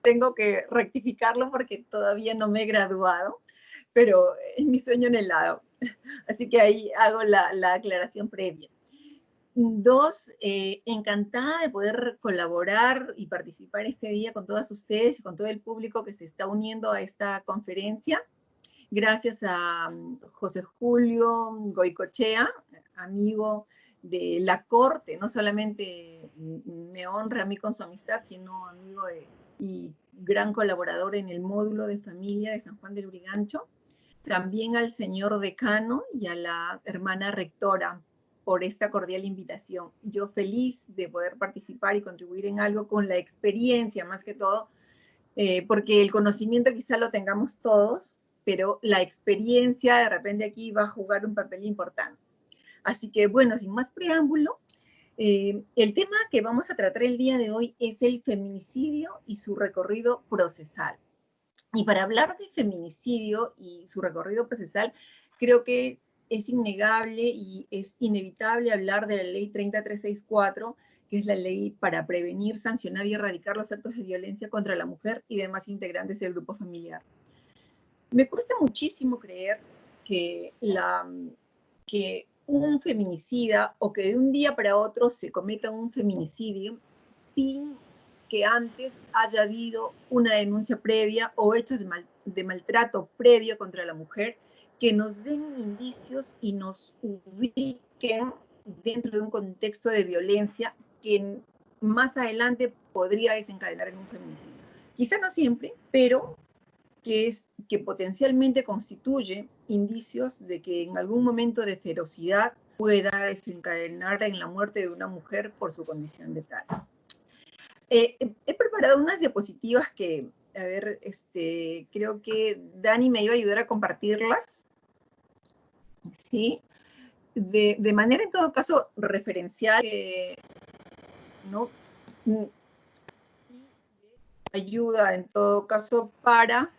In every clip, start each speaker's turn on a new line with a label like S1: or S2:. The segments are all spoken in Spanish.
S1: tengo que rectificarlo porque todavía no me he graduado, pero es mi sueño anhelado. Así que ahí hago la aclaración previa. Dos, encantada de poder colaborar y participar este día con todas ustedes y con todo el público que se está uniendo a esta conferencia. Gracias a José Julio Goicochea, amigo de la corte, no solamente me honra a mí con su amistad, sino amigo y gran colaborador en el módulo de familia de San Juan del Urigancho. También al señor decano y a la hermana rectora por esta cordial invitación. Yo feliz de poder participar y contribuir en algo con la experiencia, más que todo, porque el conocimiento quizá lo tengamos todos, pero la experiencia de repente aquí va a jugar un papel importante. Así que, bueno, sin más preámbulo, el tema que vamos a tratar el día de hoy es el feminicidio y su recorrido procesal. Y para hablar de feminicidio y su recorrido procesal, creo que es innegable y es inevitable hablar de la ley 30364, que es la ley para prevenir, sancionar y erradicar los actos de violencia contra la mujer y demás integrantes del grupo familiar. Me cuesta muchísimo creer que un feminicida o que de un día para otro se cometa un feminicidio sin que antes haya habido una denuncia previa o hechos de maltrato previo contra la mujer que nos den indicios y nos ubiquen dentro de un contexto de violencia que más adelante podría desencadenar en un feminicidio. Quizá no siempre, pero que potencialmente constituye indicios de que en algún momento de ferocidad pueda desencadenar en la muerte de una mujer por su condición de tal. He preparado unas diapositivas que, a ver, creo que Dani me iba a ayudar a compartirlas, ¿sí? De manera, en todo caso, referencial, ¿no? Y ayuda, en todo caso, para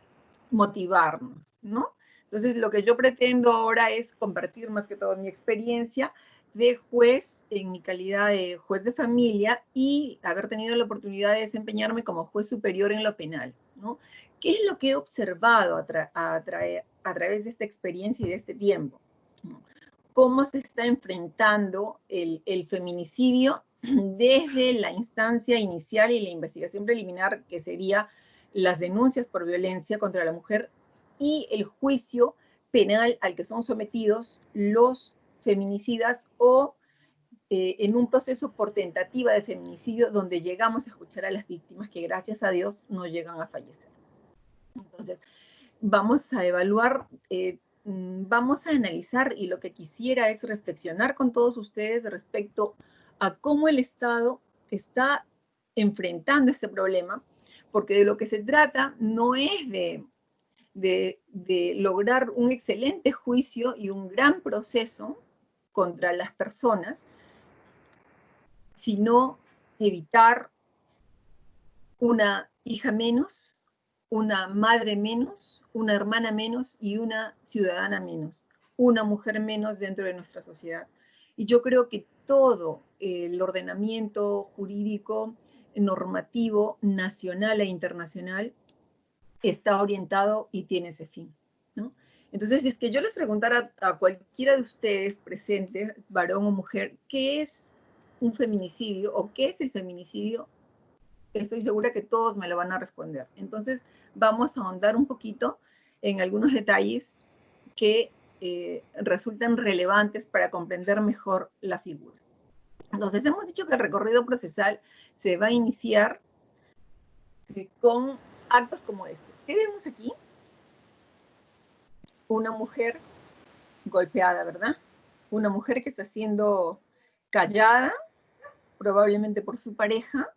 S1: motivarnos, ¿no? Entonces, lo que yo pretendo ahora es compartir más que todo mi experiencia de juez, en mi calidad de juez de familia, y haber tenido la oportunidad de desempeñarme como juez superior en lo penal, ¿no? ¿Qué es lo que he observado a través de esta experiencia y de este tiempo? ¿Cómo se está enfrentando el feminicidio desde la instancia inicial y la investigación preliminar, que sería las denuncias por violencia contra la mujer, y el juicio penal al que son sometidos los feminicidas o en un proceso por tentativa de feminicidio donde llegamos a escuchar a las víctimas que gracias a Dios no llegan a fallecer? Entonces, vamos a evaluar, vamos a analizar, y lo que quisiera es reflexionar con todos ustedes respecto a cómo el Estado está enfrentando este problema, porque de lo que se trata no es de lograr un excelente juicio y un gran proceso contra las personas, sino evitar una hija menos, una madre menos, una hermana menos y una ciudadana menos, una mujer menos dentro de nuestra sociedad. Y yo creo que todo el ordenamiento jurídico, normativo, nacional e internacional está orientado y tiene ese fin, ¿no? Entonces, si es que yo les preguntara a cualquiera de ustedes presentes, varón o mujer, ¿qué es un feminicidio o qué es el feminicidio? Estoy segura que todos me lo van a responder. Entonces, vamos a ahondar un poquito en algunos detalles que resultan relevantes para comprender mejor la figura. Entonces, hemos dicho que el recorrido procesal se va a iniciar con actos como este. ¿Qué vemos aquí? Una mujer golpeada, ¿verdad? Una mujer que está siendo callada, probablemente por su pareja,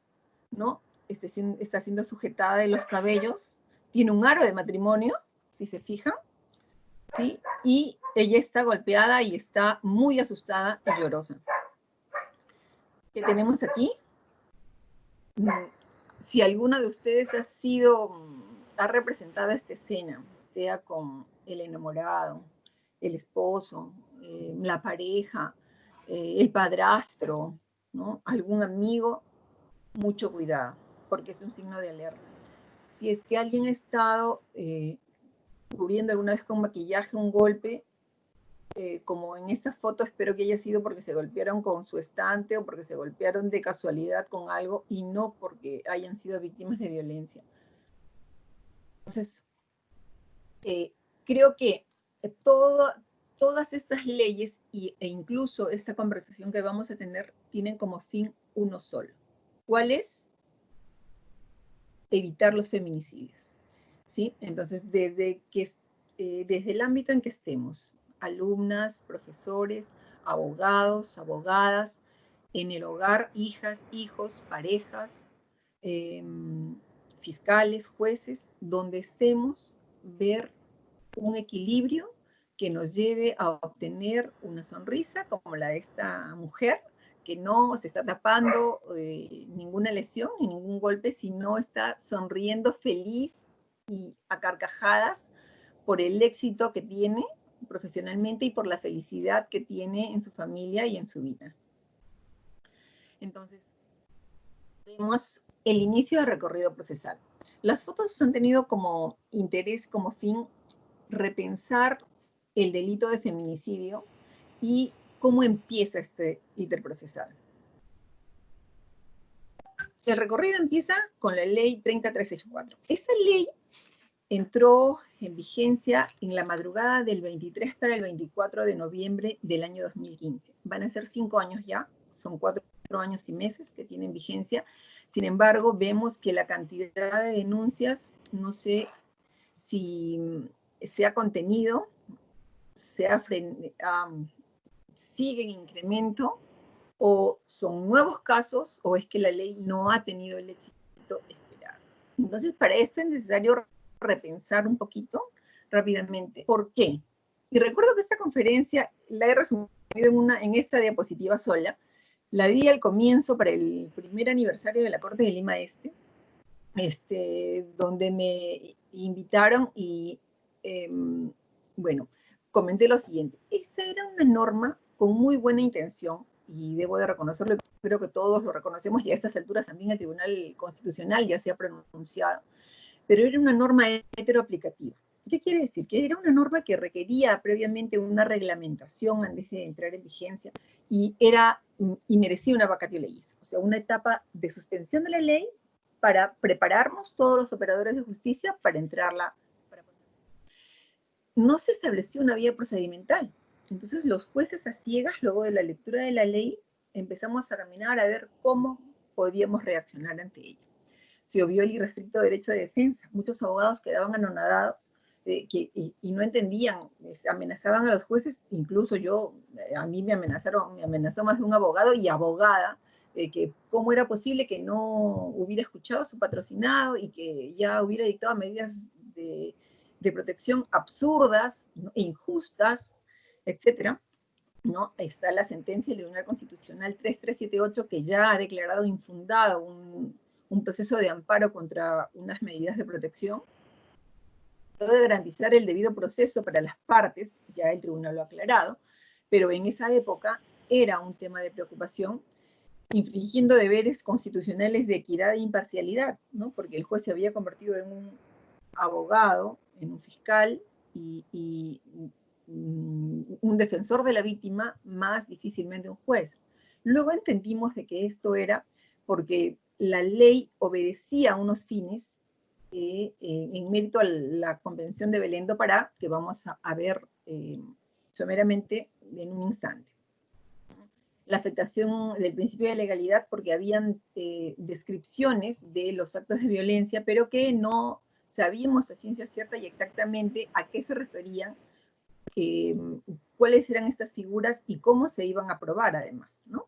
S1: ¿no? Está siendo sujetada de los cabellos, tiene un aro de matrimonio, si se fijan, ¿sí? Y ella está golpeada y está muy asustada y llorosa. ¿Qué tenemos aquí? Si alguna de ustedes ha representado esta escena, sea con el enamorado, el esposo, la pareja, el padrastro, ¿no? Algún amigo, mucho cuidado, porque es un signo de alerta. si es que alguien ha estado cubriendo alguna vez con maquillaje un golpe, como en esta foto, espero que haya sido porque se golpearon con su estante o porque se golpearon de casualidad con algo y no porque hayan sido víctimas de violencia. Entonces, creo que todas estas leyes e incluso esta conversación que vamos a tener tienen como fin uno solo. ¿Cuál es? Evitar los feminicidios. ¿Sí? Entonces, desde el ámbito en que estemos, alumnas, profesores, abogados, abogadas, en el hogar, hijas, hijos, parejas, fiscales, jueces, donde estemos, ver un equilibrio que nos lleve a obtener una sonrisa como la de esta mujer, que no se está tapando ninguna lesión ni ningún golpe, sino está sonriendo feliz y a carcajadas por el éxito que tiene profesionalmente y por la felicidad que tiene en su familia y en su vida. Entonces, vemos el inicio del recorrido procesal. Las fotos han tenido como interés, como fin, repensar el delito de feminicidio y cómo empieza este interprocesal. El recorrido empieza con la ley 30364. Esta ley entró en vigencia en la madrugada del 23 para el 24 de noviembre del año 2015. Van a ser 5 años ya, son 4 años y meses que tienen vigencia. Sin embargo, vemos que la cantidad de denuncias, no sé si se ha contenido, sigue en incremento, o son nuevos casos, o es que la ley no ha tenido el éxito esperado. Entonces, para esto es necesario repensar un poquito rápidamente. ¿Por qué? Y recuerdo que esta conferencia la he resumido en esta diapositiva sola. La di al comienzo para el primer aniversario de la Corte de Lima Este, donde me invitaron y, bueno, comenté lo siguiente. Esta era una norma con muy buena intención, y debo de reconocerlo, creo que todos lo reconocemos, y a estas alturas también el Tribunal Constitucional ya se ha pronunciado, pero era una norma heteroaplicativa. ¿Qué quiere decir? Que era una norma que requería previamente una reglamentación antes de entrar en vigencia y merecía una vacatio legis, o sea, una etapa de suspensión de la ley para prepararnos todos los operadores de justicia para entrarla. No se estableció una vía procedimental. Entonces los jueces a ciegas, luego de la lectura de la ley, empezamos a caminar a ver cómo podíamos reaccionar ante ella. Se obvió el irrestricto derecho de defensa. Muchos abogados quedaban anonadados y no entendían, amenazaban a los jueces, incluso a mí me amenazó más de un abogado y abogada, que cómo era posible que no hubiera escuchado a su patrocinado y que ya hubiera dictado medidas de protección absurdas, ¿no?, e injustas, etcétera. ¿No? Está la sentencia del Tribunal Constitucional 3378 que ya ha declarado infundado un proceso de amparo contra unas medidas de protección. Debe garantizar el debido proceso para las partes, ya el tribunal lo ha aclarado, pero en esa época era un tema de preocupación, infringiendo deberes constitucionales de equidad e imparcialidad, ¿no? Porque el juez se había convertido en un abogado, en un fiscal y un defensor de la víctima, más difícilmente un juez. Luego entendimos de que esto era porque la ley obedecía a unos fines en mérito a la Convención de Belén do Pará, que vamos a ver someramente en un instante. La afectación del principio de legalidad porque habían descripciones de los actos de violencia, pero que no sabíamos a ciencia cierta y exactamente a qué se referían, cuáles eran estas figuras y cómo se iban a probar además, ¿no?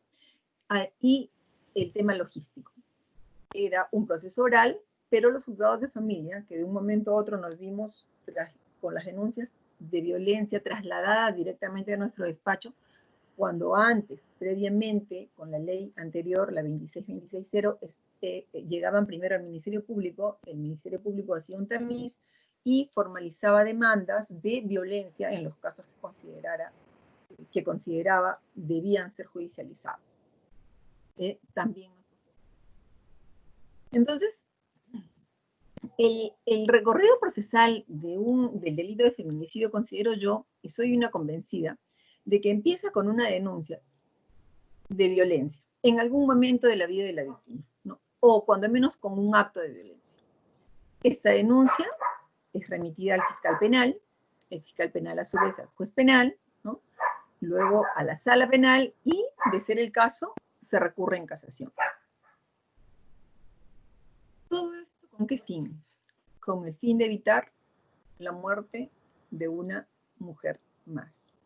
S1: Y el tema logístico. Era un proceso oral, pero los juzgados de familia, que de un momento a otro nos vimos con las denuncias de violencia trasladadas directamente a nuestro despacho, cuando antes, previamente, con la ley anterior, la 26260, llegaban primero al Ministerio Público, el Ministerio Público hacía un tamiz y formalizaba demandas de violencia en los casos que consideraba debían ser judicializados. También. Entonces, El recorrido procesal del delito de feminicidio considero yo, y soy una convencida, de que empieza con una denuncia de violencia en algún momento de la vida de la víctima, ¿no? O cuando menos con un acto de violencia. Esta denuncia es remitida al fiscal penal, el fiscal penal a su vez al juez penal, ¿no? Luego a la sala penal y, de ser el caso, se recurre en casación. ¿Todo esto con qué fin? Con el fin de evitar la muerte de una mujer más.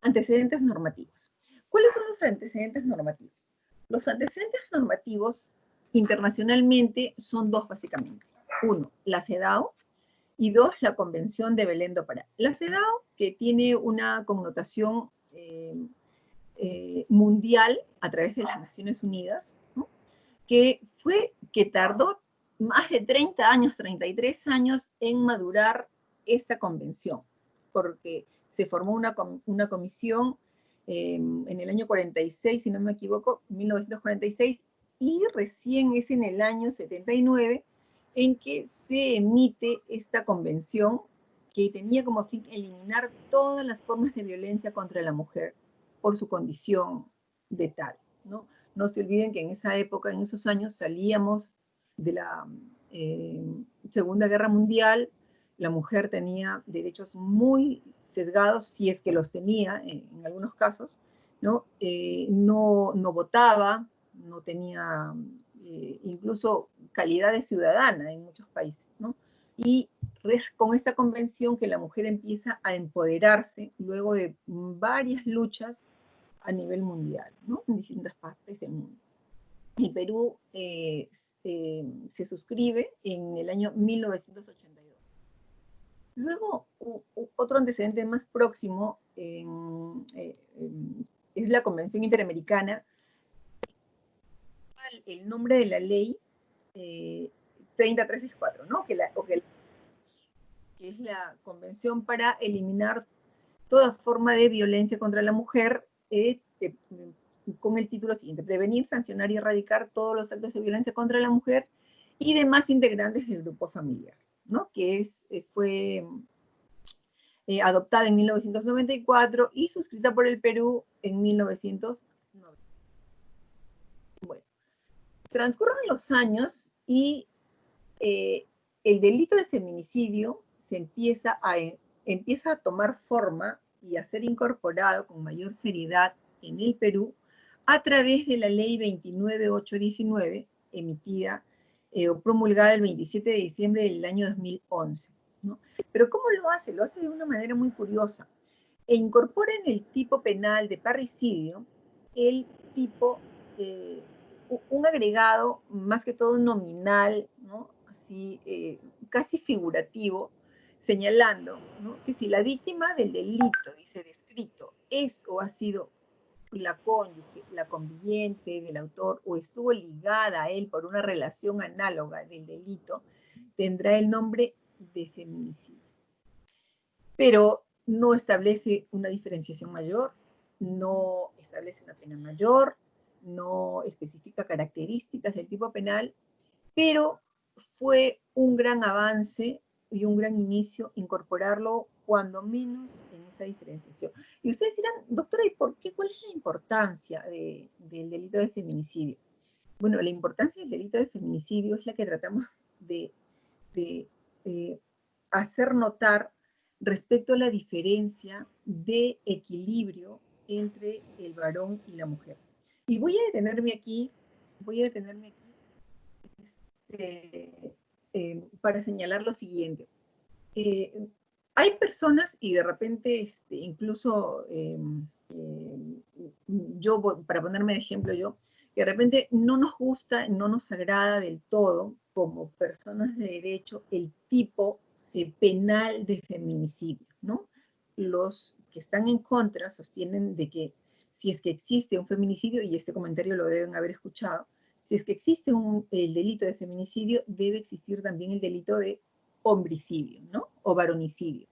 S1: Antecedentes normativos. ¿Cuáles son los antecedentes normativos? Los antecedentes normativos internacionalmente son dos básicamente. Uno, la CEDAW, y dos, la Convención de Belém do Pará. La CEDAW, que tiene una connotación mundial a través de las Naciones Unidas, ¿no? que tardó más de 30 años, 33 años en madurar esta convención, porque se formó una comisión en el año 46, si no me equivoco, 1946, y recién es en el año 79 en que se emite esta convención que tenía como fin eliminar todas las formas de violencia contra la mujer por su condición de tal, ¿no? No se olviden que en esa época, en esos años, salíamos de la Segunda Guerra Mundial, la mujer tenía derechos muy sesgados, si es que los tenía en algunos casos, ¿no? No votaba, no tenía incluso calidad de ciudadana en muchos países, ¿no? Y con esta convención que la mujer empieza a empoderarse luego de varias luchas a nivel mundial, ¿no? En distintas partes del mundo. El Perú se suscribe en el año 1982. Luego, otro antecedente más próximo es la Convención Interamericana. El nombre de la ley 3034, ¿no? que es la Convención para eliminar toda forma de violencia contra la mujer, con el título siguiente: prevenir, sancionar y erradicar todos los actos de violencia contra la mujer y demás integrantes del grupo familiar, ¿no? Que fue adoptada en 1994 y suscrita por el Perú en 1990. Bueno, transcurren los años y el delito de feminicidio se empieza a tomar forma y a ser incorporado con mayor seriedad en el Perú a través de la ley 29819, emitida o promulgada el 27 de diciembre del año 2011. ¿no? Pero ¿cómo lo hace? Lo hace de una manera muy curiosa. E incorpora en el tipo penal de parricidio el tipo, un agregado más que todo nominal, ¿no? Así, casi figurativo, señalando, ¿no? que si la víctima del delito, dice descrito, es o ha sido la cónyuge, la conviviente del autor o estuvo ligada a él por una relación análoga del delito, tendrá el nombre de feminicidio. Pero no establece una diferenciación mayor, no establece una pena mayor, no especifica características del tipo penal, pero fue un gran avance y un gran inicio incorporarlo cuando menos en esa diferenciación. Y ustedes dirán, doctora, ¿y por qué? ¿Cuál es la importancia del delito de feminicidio? Bueno, la importancia del delito de feminicidio es la que tratamos de hacer notar respecto a la diferencia de equilibrio entre el varón y la mujer. Y voy a detenerme aquí para señalar lo siguiente. Hay personas, y de repente incluso yo, para ponerme de ejemplo yo, que de repente no nos gusta, no nos agrada del todo, como personas de derecho, el tipo penal de feminicidio, ¿no? Los que están en contra sostienen de que si es que existe un feminicidio, y este comentario lo deben haber escuchado, si es que existe el delito de feminicidio, debe existir también el delito de homicidio, ¿no? O varonicidio.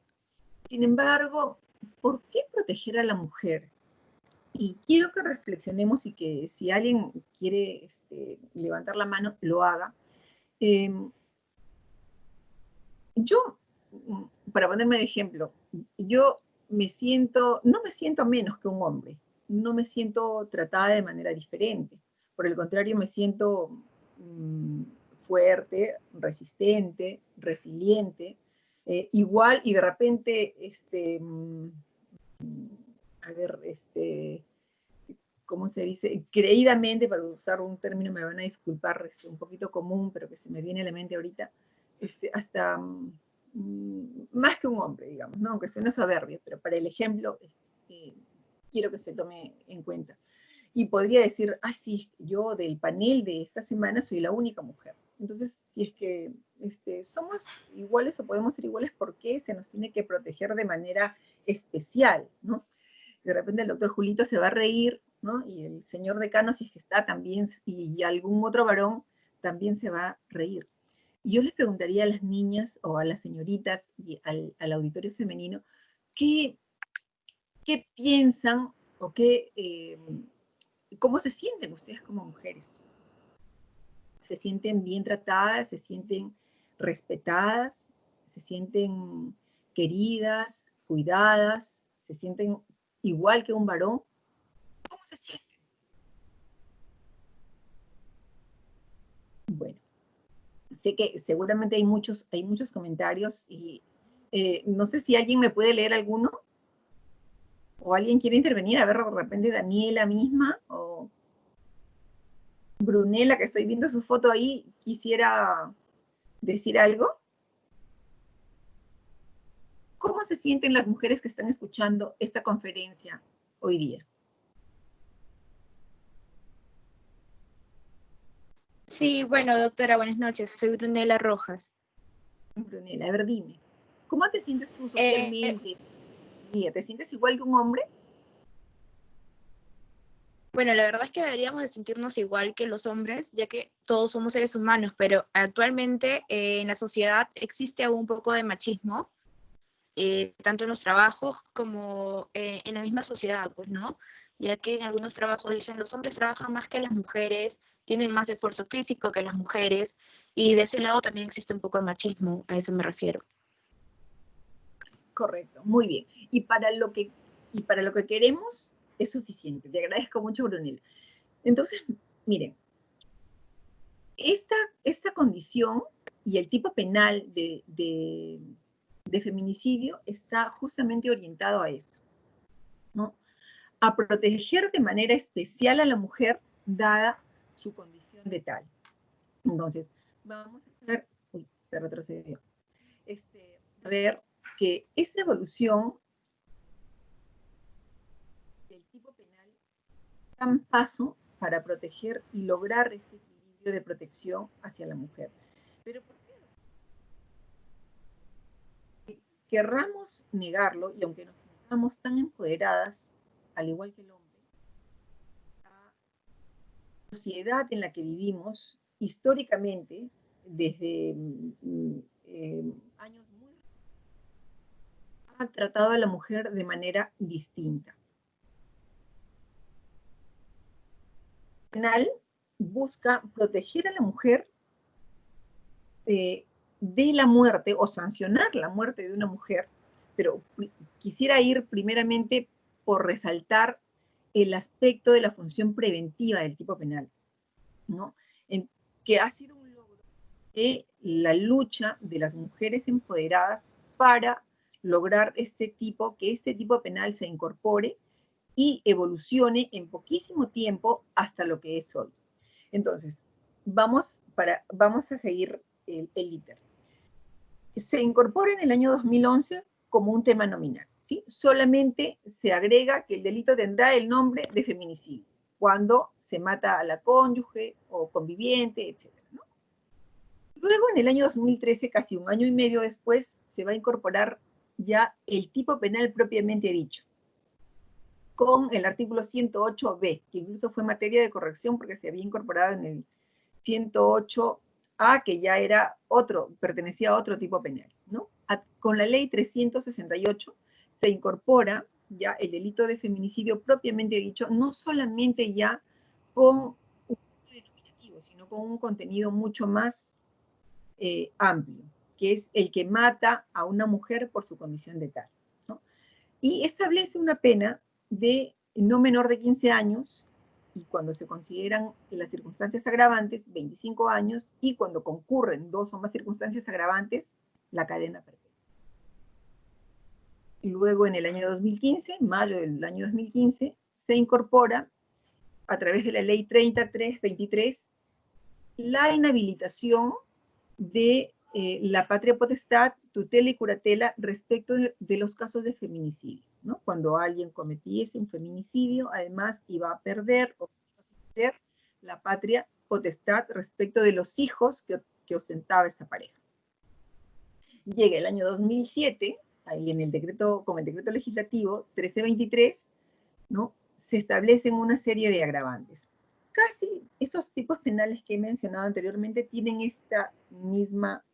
S1: Sin embargo, ¿por qué proteger a la mujer? Y quiero que reflexionemos y que si alguien quiere levantar la mano, lo haga, Yo, para ponerme de ejemplo, yo no me siento menos que un hombre, no me siento tratada de manera diferente, por el contrario me siento fuerte, resistente, resiliente, igual y de repente, a ver, ¿cómo se dice? Creídamente, para usar un término, me van a disculpar, es un poquito común, pero que se me viene a la mente ahorita, hasta más que un hombre, digamos, ¿no? Aunque sea una soberbia, pero para el ejemplo, quiero que se tome en cuenta. Y podría decir, ah, sí, yo del panel de esta semana soy la única mujer. Entonces, si es que somos iguales o podemos ser iguales, ¿por qué se nos tiene que proteger de manera especial, ¿no? De repente el doctor Julito se va a reír, ¿no? Y el señor decano, si es que está también, y algún otro varón, también se va a reír. Y yo les preguntaría a las niñas o a las señoritas y al auditorio femenino, ¿qué piensan o cómo se sienten ustedes como mujeres? ¿Se sienten bien tratadas? ¿Se sienten respetadas? ¿Se sienten queridas, cuidadas? ¿Se sienten igual que un varón? ¿Cómo se sienten? Bueno, sé que seguramente hay muchos comentarios y no sé si alguien me puede leer alguno o alguien quiere intervenir. A ver, de repente Daniela misma o Brunella, que estoy viendo su foto ahí, quisiera decir algo. ¿Cómo se sienten las mujeres que están escuchando esta conferencia hoy día?
S2: Sí, bueno, doctora, buenas noches. Soy Brunella Rojas.
S1: Brunella, a ver, dime, ¿cómo te sientes tú
S2: Eh,
S1: socialmente? ¿Te sientes igual que un hombre?
S2: bueno, la verdad es que deberíamos de sentirnos igual que los hombres, ya que todos somos seres humanos, pero actualmente en la sociedad existe aún un poco de machismo, tanto en los trabajos como en la misma sociedad, pues, ¿no? Ya que en algunos trabajos dicen los hombres trabajan más que las mujeres, tienen más esfuerzo físico que las mujeres, y de ese lado también existe un poco de machismo, a eso me refiero.
S1: Correcto, muy bien. Y para lo que queremos es suficiente. Te agradezco mucho, Brunella. Entonces, miren, esta condición y el tipo penal de feminicidio está justamente orientado a eso, ¿no? A proteger de manera especial a la mujer dada su condición de tal. Entonces, vamos a ver, uy, se retrocedió, a ver que esta evolución del tipo penal da un paso para proteger y lograr este equilibrio de protección hacia la mujer. Pero ¿por qué? Querramos negarlo, y aunque nos sintamos tan empoderadas, al igual que el hombre, la sociedad en la que vivimos, históricamente, desde años muy ha tratado a la mujer de manera distinta. El penal busca proteger a la mujer de la muerte o sancionar la muerte de una mujer, pero quisiera ir primeramente por resaltar el aspecto de la función preventiva del tipo penal, ¿no? Que ha sido un logro de la lucha de las mujeres empoderadas para lograr que este tipo penal se incorpore y evolucione en poquísimo tiempo hasta lo que es hoy. Entonces, vamos a seguir el íter. Se incorpora en el año 2011 como un tema nominal, ¿sí? Solamente se agrega que el delito tendrá el nombre de feminicidio cuando se mata a la cónyuge o conviviente, etc., ¿no? Luego, en el año 2013, casi un año y medio después, se va a incorporar ya el tipo penal propiamente dicho, con el artículo 108b, que incluso fue materia de corrección porque se había incorporado en el 108A, que ya era pertenecía a otro tipo penal, ¿no? Con la ley 368 se incorpora ya el delito de feminicidio propiamente dicho, no solamente ya con un denominativo, sino con un contenido mucho más amplio, que es el que mata a una mujer por su condición de tal, ¿no? Y establece una pena de no menor de 15 años, y cuando se consideran las circunstancias agravantes, 25 años, y cuando concurren 2 o más circunstancias agravantes, la cadena perpetua. Luego, en el año 2015, mayo del año 2015, se incorpora, a través de la ley 3323, la inhabilitación de la patria potestad, tutela y curatela respecto de los casos de feminicidio, ¿no? Cuando alguien cometiese un feminicidio, además iba a perder o iba a suceder la patria potestad respecto de los hijos que ostentaba esta pareja. Llega el año 2007, ahí en el decreto, con el decreto legislativo 1323, ¿no? Se establecen una serie de agravantes. Casi esos tipos penales que he mencionado anteriormente tienen esta misma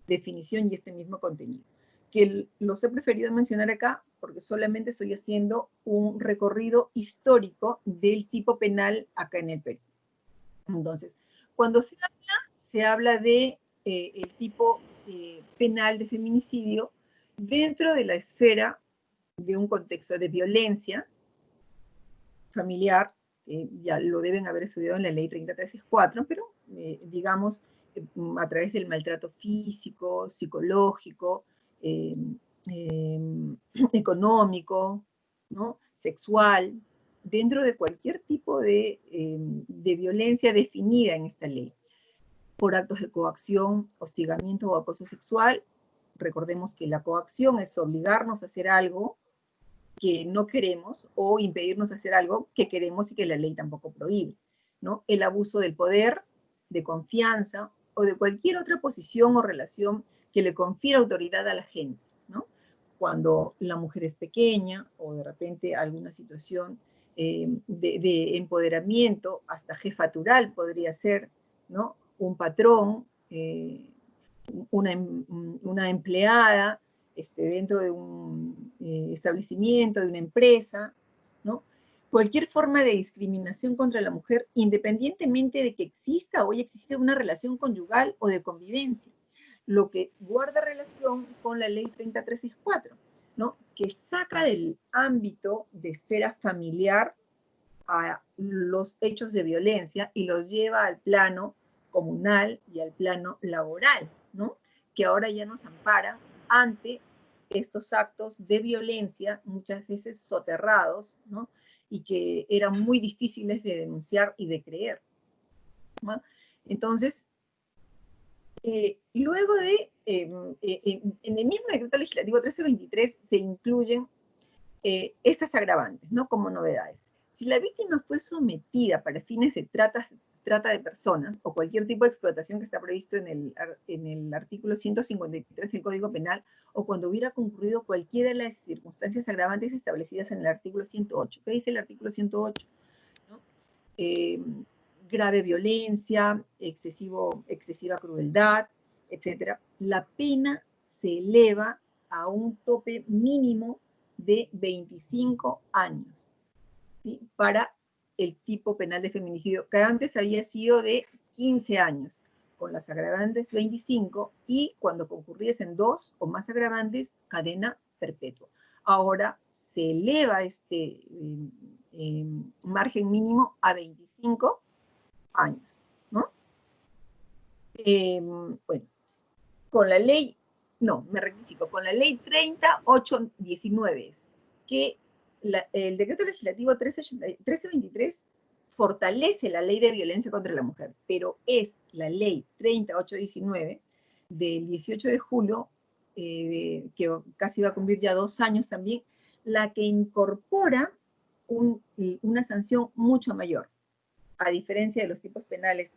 S1: definición y este mismo contenido, que los he preferido mencionar acá porque solamente estoy haciendo un recorrido histórico del tipo penal acá en el Perú. Entonces, cuando se habla de el tipo penal de feminicidio dentro de la esfera de un contexto de violencia familiar, ya lo deben haber estudiado en la ley 3364, pero digamos, a través del maltrato físico, psicológico, económico, ¿no? Sexual, dentro de cualquier tipo de violencia definida en esta ley, por actos de coacción, hostigamiento o acoso sexual. Recordemos que la coacción es obligarnos a hacer algo que no queremos o impedirnos hacer algo que queremos y que la ley tampoco prohíbe, ¿no? El abuso del poder, de confianza o de cualquier otra posición o relación que le confiera autoridad a la gente, ¿no? Cuando la mujer es pequeña o de repente alguna situación de empoderamiento, hasta jefatural podría ser, ¿no? Un patrón, una empleada, dentro de un establecimiento, de una empresa, ¿no? Cualquier forma de discriminación contra la mujer, independientemente de que exista o haya existido una relación conyugal o de convivencia, lo que guarda relación con la ley 3364, ¿no? Que saca del ámbito de esfera familiar a los hechos de violencia y los lleva al plano comunal y al plano laboral, ¿no? Que ahora ya nos ampara ante estos actos de violencia, muchas veces soterrados, ¿no? Y que eran muy difíciles de denunciar y de creer, ¿no? Entonces, luego de, en el mismo decreto legislativo 1323 se incluyen estas agravantes, ¿no? Como novedades. Si la víctima fue sometida para fines de trata de personas o cualquier tipo de explotación que está previsto en el artículo 153 del Código Penal, o cuando hubiera concurrido cualquiera de las circunstancias agravantes establecidas en el artículo 108. ¿Qué dice el artículo 108? ¿No? Grave violencia, excesiva crueldad, etc. La pena se eleva a un tope mínimo de 25 años, ¿sí? Para el tipo penal de feminicidio, que antes había sido de 15 años, con las agravantes 25, y cuando concurriesen 2 o más agravantes, cadena perpetua. Ahora se eleva este margen mínimo a 25 años, ¿no? Bueno, con la ley, no, me rectifico, con la ley 30819, que el decreto legislativo 1323 fortalece la ley de violencia contra la mujer, pero es la ley 30819 del 18 de julio, que casi va a cumplir ya 2 años también, la que incorpora una sanción mucho mayor, a diferencia de los tipos penales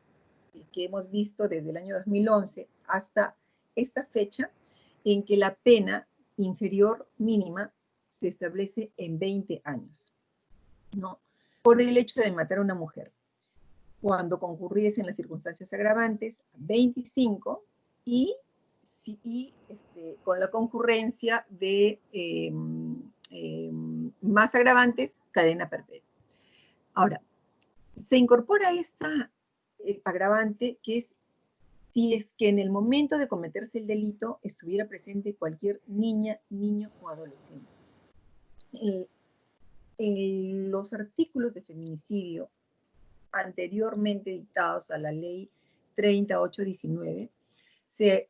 S1: que hemos visto desde el año 2011 hasta esta fecha, en que la pena inferior mínima se establece en 20 años, ¿no? Por el hecho de matar a una mujer. Cuando concurriesen las circunstancias agravantes, 25, y con la concurrencia de más agravantes, cadena perpetua. Ahora, se incorpora esta agravante que es si es que en el momento de cometerse el delito estuviera presente cualquier niña, niño o adolescente. En los artículos de feminicidio anteriormente dictados a la ley 3819, se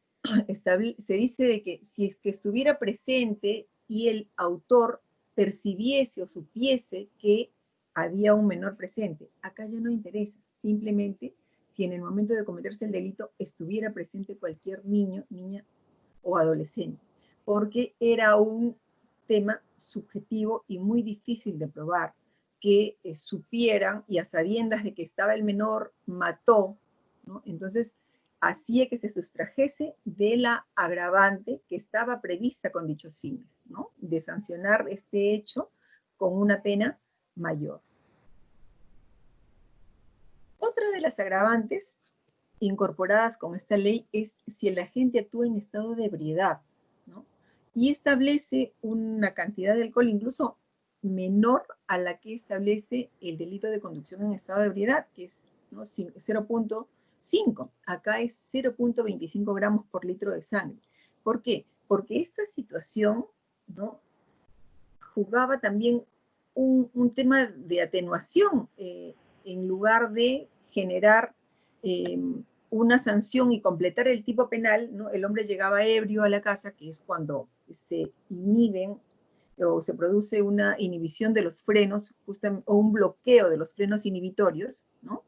S1: dice de que si es que estuviera presente y el autor percibiese o supiese que había un menor presente, acá ya no interesa, simplemente si en el momento de cometerse el delito estuviera presente cualquier niño, niña o adolescente, porque era un tema subjetivo y muy difícil de probar, que supieran y a sabiendas de que estaba el menor, mató, ¿no? Entonces, hacía que se sustrajese de la agravante que estaba prevista con dichos fines, ¿no? De sancionar este hecho con una pena mayor. Otra de las agravantes incorporadas con esta ley es si el agente actúa en estado de ebriedad, ¿no? Y establece una cantidad de alcohol incluso menor a la que establece el delito de conducción en estado de ebriedad, que es, ¿no?, 0.5. Acá es 0.25 gramos por litro de sangre. ¿Por qué? Porque esta situación, ¿no?, jugaba también un tema de atenuación, en lugar de generar una sanción y completar el tipo penal, ¿no? El hombre llegaba ebrio a la casa, que es cuando se inhiben o se produce una inhibición de los frenos, o un bloqueo de los frenos inhibitorios, ¿no?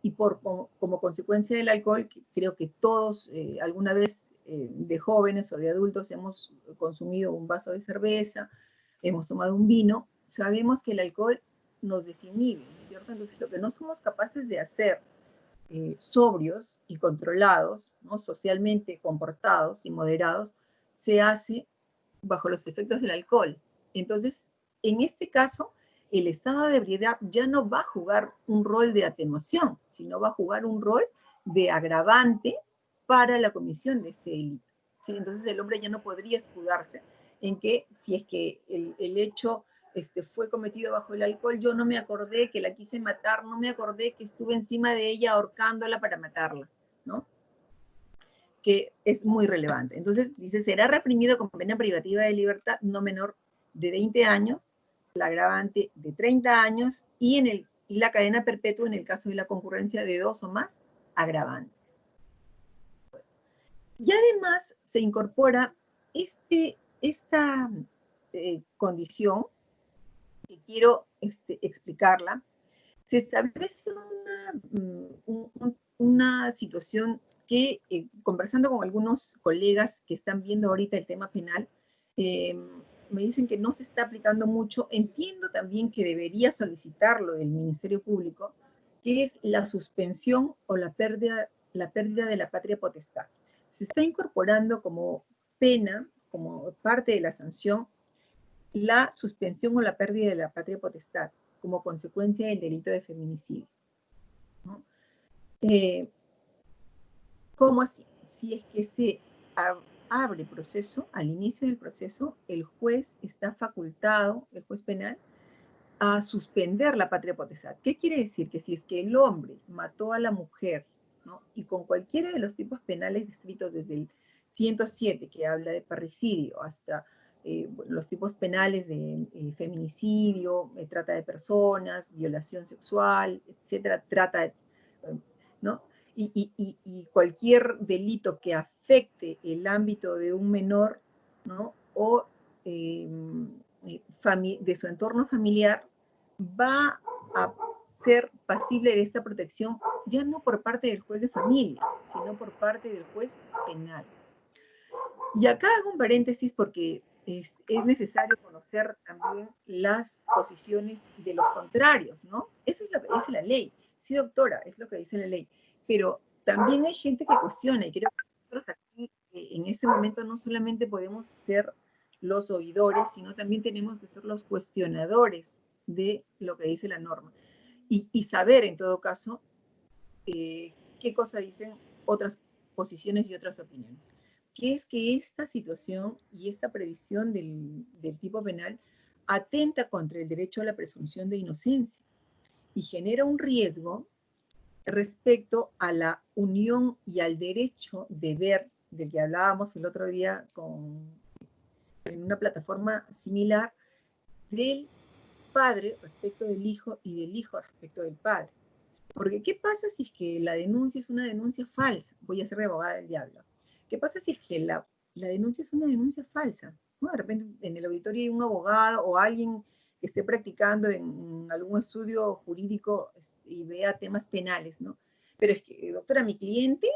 S1: Y como consecuencia del alcohol, creo que todos alguna vez de jóvenes o de adultos hemos consumido un vaso de cerveza, hemos tomado un vino, sabemos que el alcohol nos desinhibe, ¿cierto? Entonces, lo que no somos capaces de hacer sobrios y controlados, ¿no?, socialmente comportados y moderados, se hace bajo los efectos del alcohol. Entonces, en este caso, el estado de ebriedad ya no va a jugar un rol de atenuación, sino va a jugar un rol de agravante para la comisión de este delito, ¿sí? Entonces, el hombre ya no podría escudarse en que si es que el hecho fue cometido bajo el alcohol, yo no me acordé que la quise matar, no me acordé que estuve encima de ella ahorcándola para matarla, ¿no? Que es muy relevante. Entonces, dice, será reprimido con pena privativa de libertad no menor de 20 años, la agravante de 30 años y la cadena perpetua en el caso de la concurrencia de 2 o más agravantes. Y además se incorpora esta condición, que quiero explicarla. Se establece una situación que, conversando con algunos colegas que están viendo ahorita el tema penal, me dicen que no se está aplicando mucho. Entiendo también que debería solicitarlo el Ministerio Público, que es la suspensión o la pérdida de la patria potestad. Se está incorporando como pena, como parte de la sanción, la suspensión o la pérdida de la patria potestad como consecuencia del delito de feminicidio, ¿no? ¿Cómo así? Si es que se abre proceso, al inicio del proceso, el juez está facultado, el juez penal, a suspender la patria potestad. ¿Qué quiere decir? Que si es que el hombre mató a la mujer, ¿no?, y con cualquiera de los tipos penales descritos desde el 107, que habla de parricidio, hasta los tipos penales de feminicidio, trata de personas, violación sexual, etcétera, ¿no? Y cualquier delito que afecte el ámbito de un menor, ¿no?, o de su entorno familiar, va a ser pasible de esta protección, ya no por parte del juez de familia, sino por parte del juez penal. Y acá hago un paréntesis porque es necesario conocer también las posiciones de los contrarios, ¿no? Eso es lo que dice la ley. Sí, doctora, es lo que dice la ley. Pero también hay gente que cuestiona, y creo que nosotros aquí, en este momento, no solamente podemos ser los oidores, sino también tenemos que ser los cuestionadores de lo que dice la norma. Y saber, en todo caso, qué cosa dicen otras posiciones y otras opiniones. Que es que esta situación y esta previsión del tipo penal atenta contra el derecho a la presunción de inocencia y genera un riesgo respecto a la unión y al derecho de ver, del que hablábamos el otro día en una plataforma similar, del padre respecto del hijo y del hijo respecto del padre. Porque ¿qué pasa si es que la denuncia es una denuncia falsa? Voy a ser de abogada del diablo. ¿Qué pasa si es que la denuncia es una denuncia falsa? ¿No? De repente en el auditorio hay un abogado o alguien que esté practicando en algún estudio jurídico y vea temas penales, ¿no? Pero es que, doctora, mi cliente,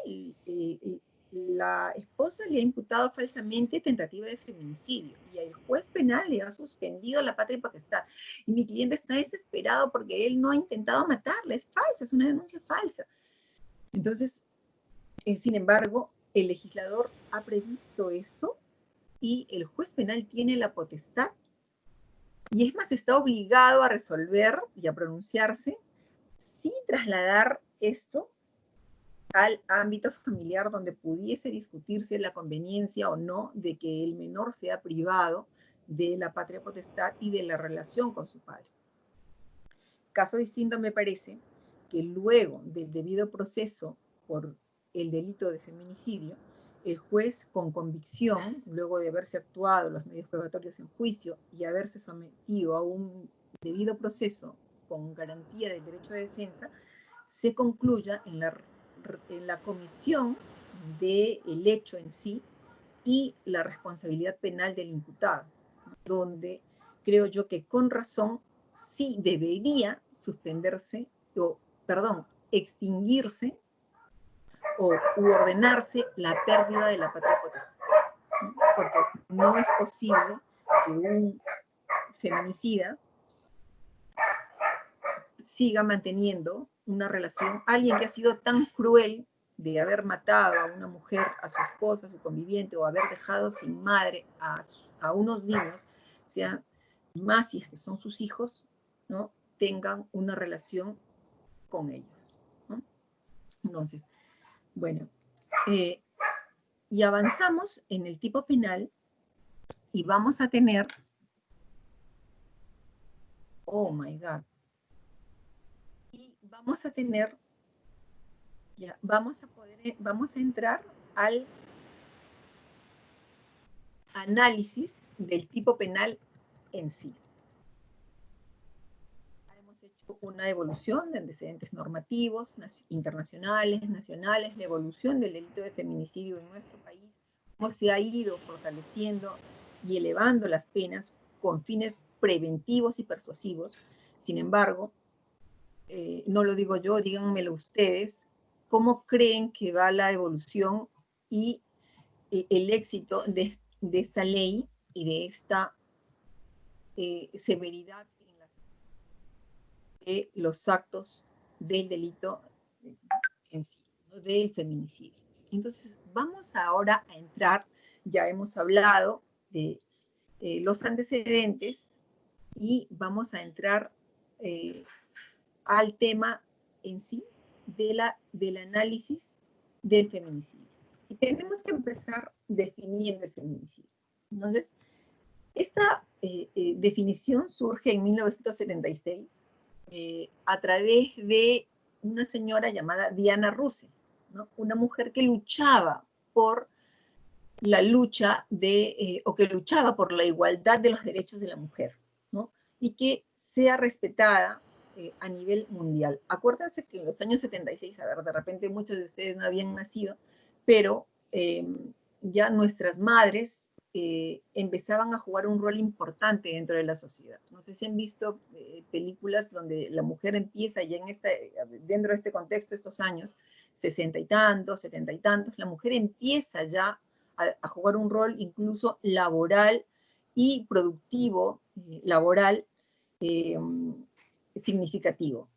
S1: la esposa le ha imputado falsamente tentativa de feminicidio y el juez penal le ha suspendido la patria potestad. Y mi cliente está desesperado porque él no ha intentado matarla, es falsa, es una denuncia falsa. Entonces, sin embargo, el legislador ha previsto esto y el juez penal tiene la potestad y es más, está obligado a resolver y a pronunciarse sin trasladar esto al ámbito familiar donde pudiese discutirse la conveniencia o no de que el menor sea privado de la patria potestad y de la relación con su padre. Caso distinto me parece que luego del debido proceso por el delito de feminicidio, el juez con convicción, luego de haberse actuado los medios probatorios en juicio y haberse sometido a un debido proceso con garantía del derecho de defensa, se concluya en la comisión del hecho en sí y la responsabilidad penal del imputado, donde creo yo que con razón sí debería suspenderse, o, perdón, extinguirse o ordenarse la pérdida de la patria potestad. Porque no es posible que un feminicida siga manteniendo una relación, alguien que ha sido tan cruel de haber matado a una mujer, a su esposa, a su conviviente, o haber dejado sin madre a unos niños, sean más si es que son sus hijos, ¿no? Tengan una relación con ellos, ¿no? Entonces, bueno, y avanzamos en el tipo penal y vamos a tener, oh my God, y vamos a tener, ya, vamos a entrar al análisis del tipo penal en sí. Hemos hecho una evolución de antecedentes normativos, internacionales, nacionales, la evolución del delito de feminicidio en nuestro país, cómo se ha ido fortaleciendo y elevando las penas con fines preventivos y persuasivos. Sin embargo, no lo digo yo, díganmelo ustedes, ¿cómo creen que va la evolución y el éxito de esta ley y de esta severidad de los actos del delito en sí, ¿no? Del feminicidio? Entonces, vamos ahora a entrar, ya hemos hablado de los antecedentes y vamos a entrar al tema en sí del análisis del feminicidio. Y tenemos que empezar definiendo el feminicidio. Entonces, esta definición surge en 1976 a través de una señora llamada Diana Russell, ¿no? Una mujer que luchaba por la lucha o que luchaba por la igualdad de los derechos de la mujer, ¿no? Y que sea respetada a nivel mundial. Acuérdense que en los años 76, a ver, de repente muchos de ustedes no habían nacido, pero ya nuestras madres empezaban a jugar un rol importante dentro de la sociedad. No sé si han visto películas donde la mujer empieza ya dentro de este contexto, estos años, 60 y tantos, 70 y tantos, la mujer empieza ya a jugar un rol incluso laboral y productivo, laboral, significativo,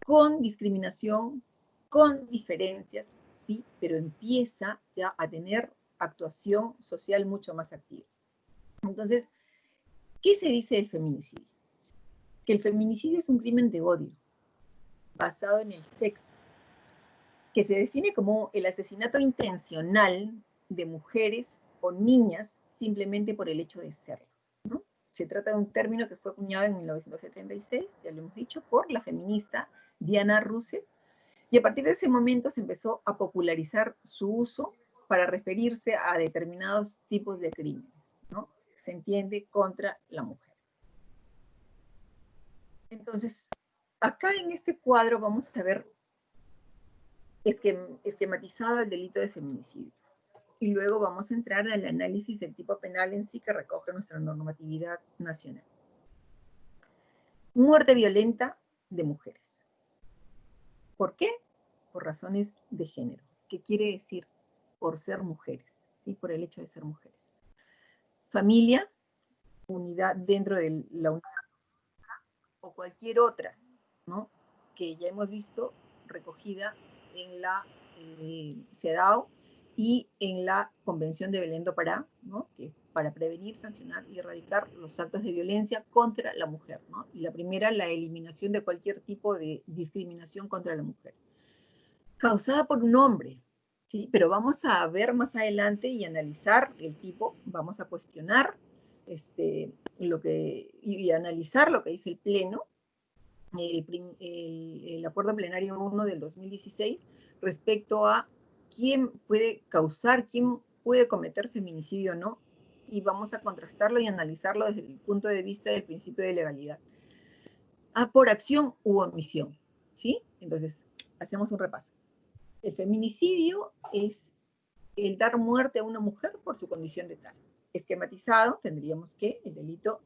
S1: con discriminación, con diferencias, sí, pero empieza ya a tener actuación social mucho más activa. Entonces, ¿qué se dice del feminicidio? Que el feminicidio es un crimen de odio, basado en el sexo, que se define como el asesinato intencional de mujeres o niñas simplemente por el hecho de serlo, ¿no? Se trata de un término que fue acuñado en 1976, ya lo hemos dicho, por la feminista Diana Russell, Y a partir de ese momento se empezó a popularizar su uso para referirse a determinados tipos de crímenes, ¿no? Se entiende contra la mujer. Entonces, acá en este cuadro vamos a ver esquematizado el delito de feminicidio. Y luego vamos a entrar al análisis del tipo penal en sí que recoge nuestra normatividad nacional. Muerte violenta de mujeres. ¿Por qué? Por razones de género. ¿Qué quiere decir? Por ser mujeres, ¿sí? Por el hecho de ser mujeres. Familia, unidad dentro de la unidad o cualquier otra, ¿no? Que ya hemos visto recogida en la CEDAW y en la Convención de Belén do Pará, ¿no? Que para prevenir, sancionar y erradicar los actos de violencia contra la mujer, ¿no? Y la primera, la eliminación de cualquier tipo de discriminación contra la mujer. Causada por un hombre, ¿sí? Pero vamos a ver más adelante y analizar el tipo, vamos a cuestionar y analizar lo que dice el Pleno, el Acuerdo Plenario 1 del 2016, respecto a quién puede causar, quién puede cometer feminicidio o no, y vamos a contrastarlo y analizarlo desde el punto de vista del principio de legalidad. Por acción u omisión, ¿sí? Entonces, hacemos un repaso. El feminicidio es el dar muerte a una mujer por su condición de tal. Esquematizado, tendríamos que el delito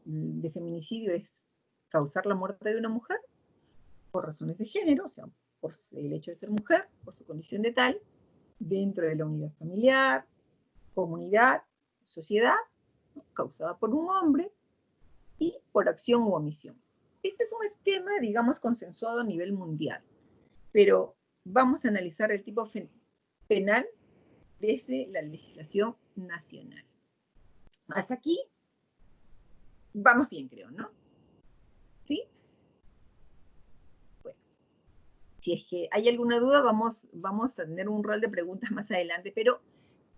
S1: de feminicidio es causar la muerte de una mujer por razones de género, o sea, por el hecho de ser mujer, por su condición de tal, dentro de la unidad familiar, comunidad, sociedad, ¿no? Causada por un hombre y por acción u omisión. Este es un esquema, digamos, consensuado a nivel mundial, pero vamos a analizar el tipo penal desde la legislación nacional. Hasta aquí vamos bien, creo, ¿no? ¿Sí? Bueno, si es que hay alguna duda, vamos a tener un rol de preguntas más adelante, pero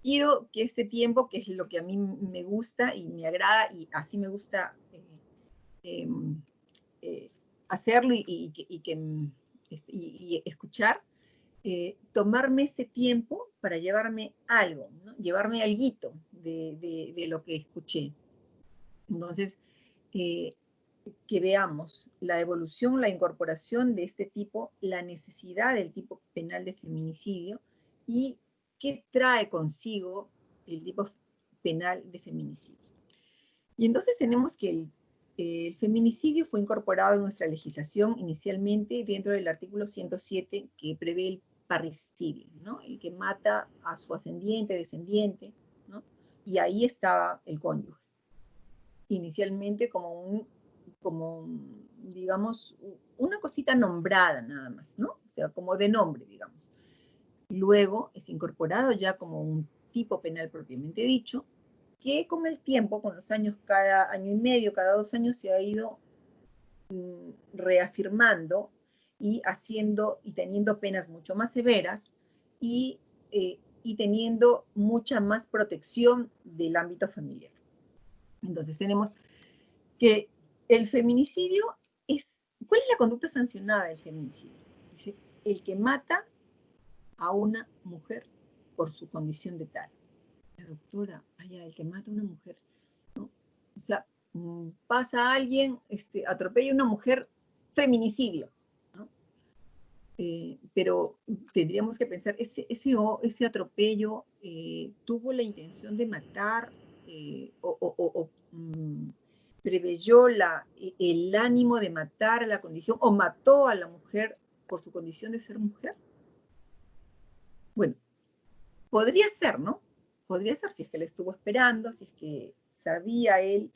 S1: quiero que este tiempo, que es lo que a mí me gusta y me agrada, y así me gusta hacerlo y escuchar, tomarme este tiempo para llevarme algo, ¿no? Llevarme alguito de lo que escuché. Entonces, que veamos la evolución, la incorporación de este tipo, la necesidad del tipo penal de feminicidio y qué trae consigo el tipo penal de feminicidio. Y entonces tenemos que el feminicidio fue incorporado en nuestra legislación inicialmente dentro del artículo 107 que prevé el parricidio, ¿no? El que mata a su ascendiente, descendiente, ¿no? Y ahí estaba el cónyuge. Inicialmente como digamos, una cosita nombrada nada más, ¿no? O sea, como de nombre, digamos. Luego es incorporado ya como un tipo penal propiamente dicho, que con el tiempo, con los años, cada año y medio, cada 2 años, se ha ido reafirmando y haciendo y teniendo penas mucho más severas y teniendo mucha más protección del ámbito familiar. Entonces tenemos que el feminicidio es, ¿cuál es la conducta sancionada del feminicidio? Dice, el que mata a una mujer por su condición de tal. La doctora, vaya, el que mata a una mujer, ¿no? O sea, pasa a alguien, atropella a una mujer, feminicidio, ¿no? Pero tendríamos que pensar, ese atropello tuvo la intención de matar preveyó el ánimo de matar a la condición o mató a la mujer por su condición de ser mujer. Bueno, podría ser, ¿no? Podría ser si es que le estuvo esperando, si es que sabía él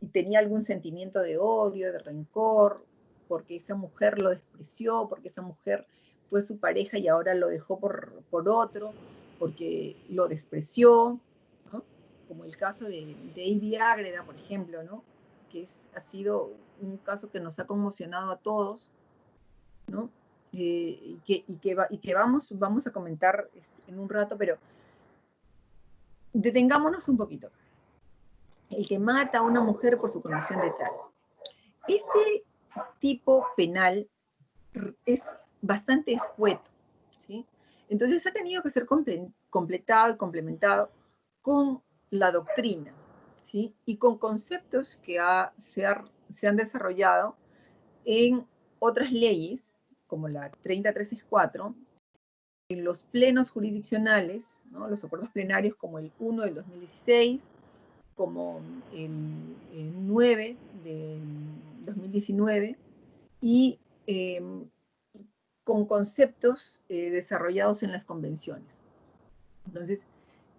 S1: y tenía algún sentimiento de odio, de rencor, porque esa mujer lo despreció, porque esa mujer fue su pareja y ahora lo dejó por otro, porque lo despreció, ¿no? Como el caso de Ivy Ágreda, por ejemplo, ¿no? Que ha sido un caso que nos ha conmocionado a todos, ¿no? Y que vamos a comentar en un rato, pero detengámonos un poquito. El que mata a una mujer por su condición de tal. Este tipo penal es bastante escueto, ¿sí? Entonces ha tenido que ser completado y complementado con la doctrina, ¿sí? Y con conceptos que se han desarrollado en otras leyes, como la 3034, en los plenos jurisdiccionales, ¿no? Los acuerdos plenarios como el 1 del 2016, como el 9 del 2019, y con conceptos desarrollados en las convenciones. Entonces,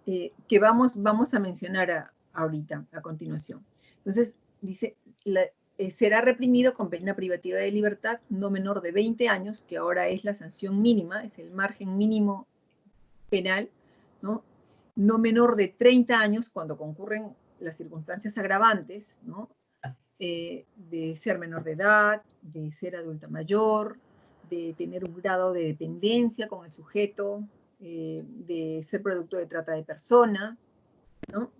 S1: que vamos a mencionar ahorita, a continuación. Entonces, dice, será reprimido con pena privativa de libertad no menor de 20 años, que ahora es la sanción mínima, es el margen mínimo penal, ¿no? No menor de 30 años cuando concurren las circunstancias agravantes, ¿no? De ser menor de edad, de ser adulta mayor, de tener un grado de dependencia con el sujeto, de ser producto de trata de persona, ¿no?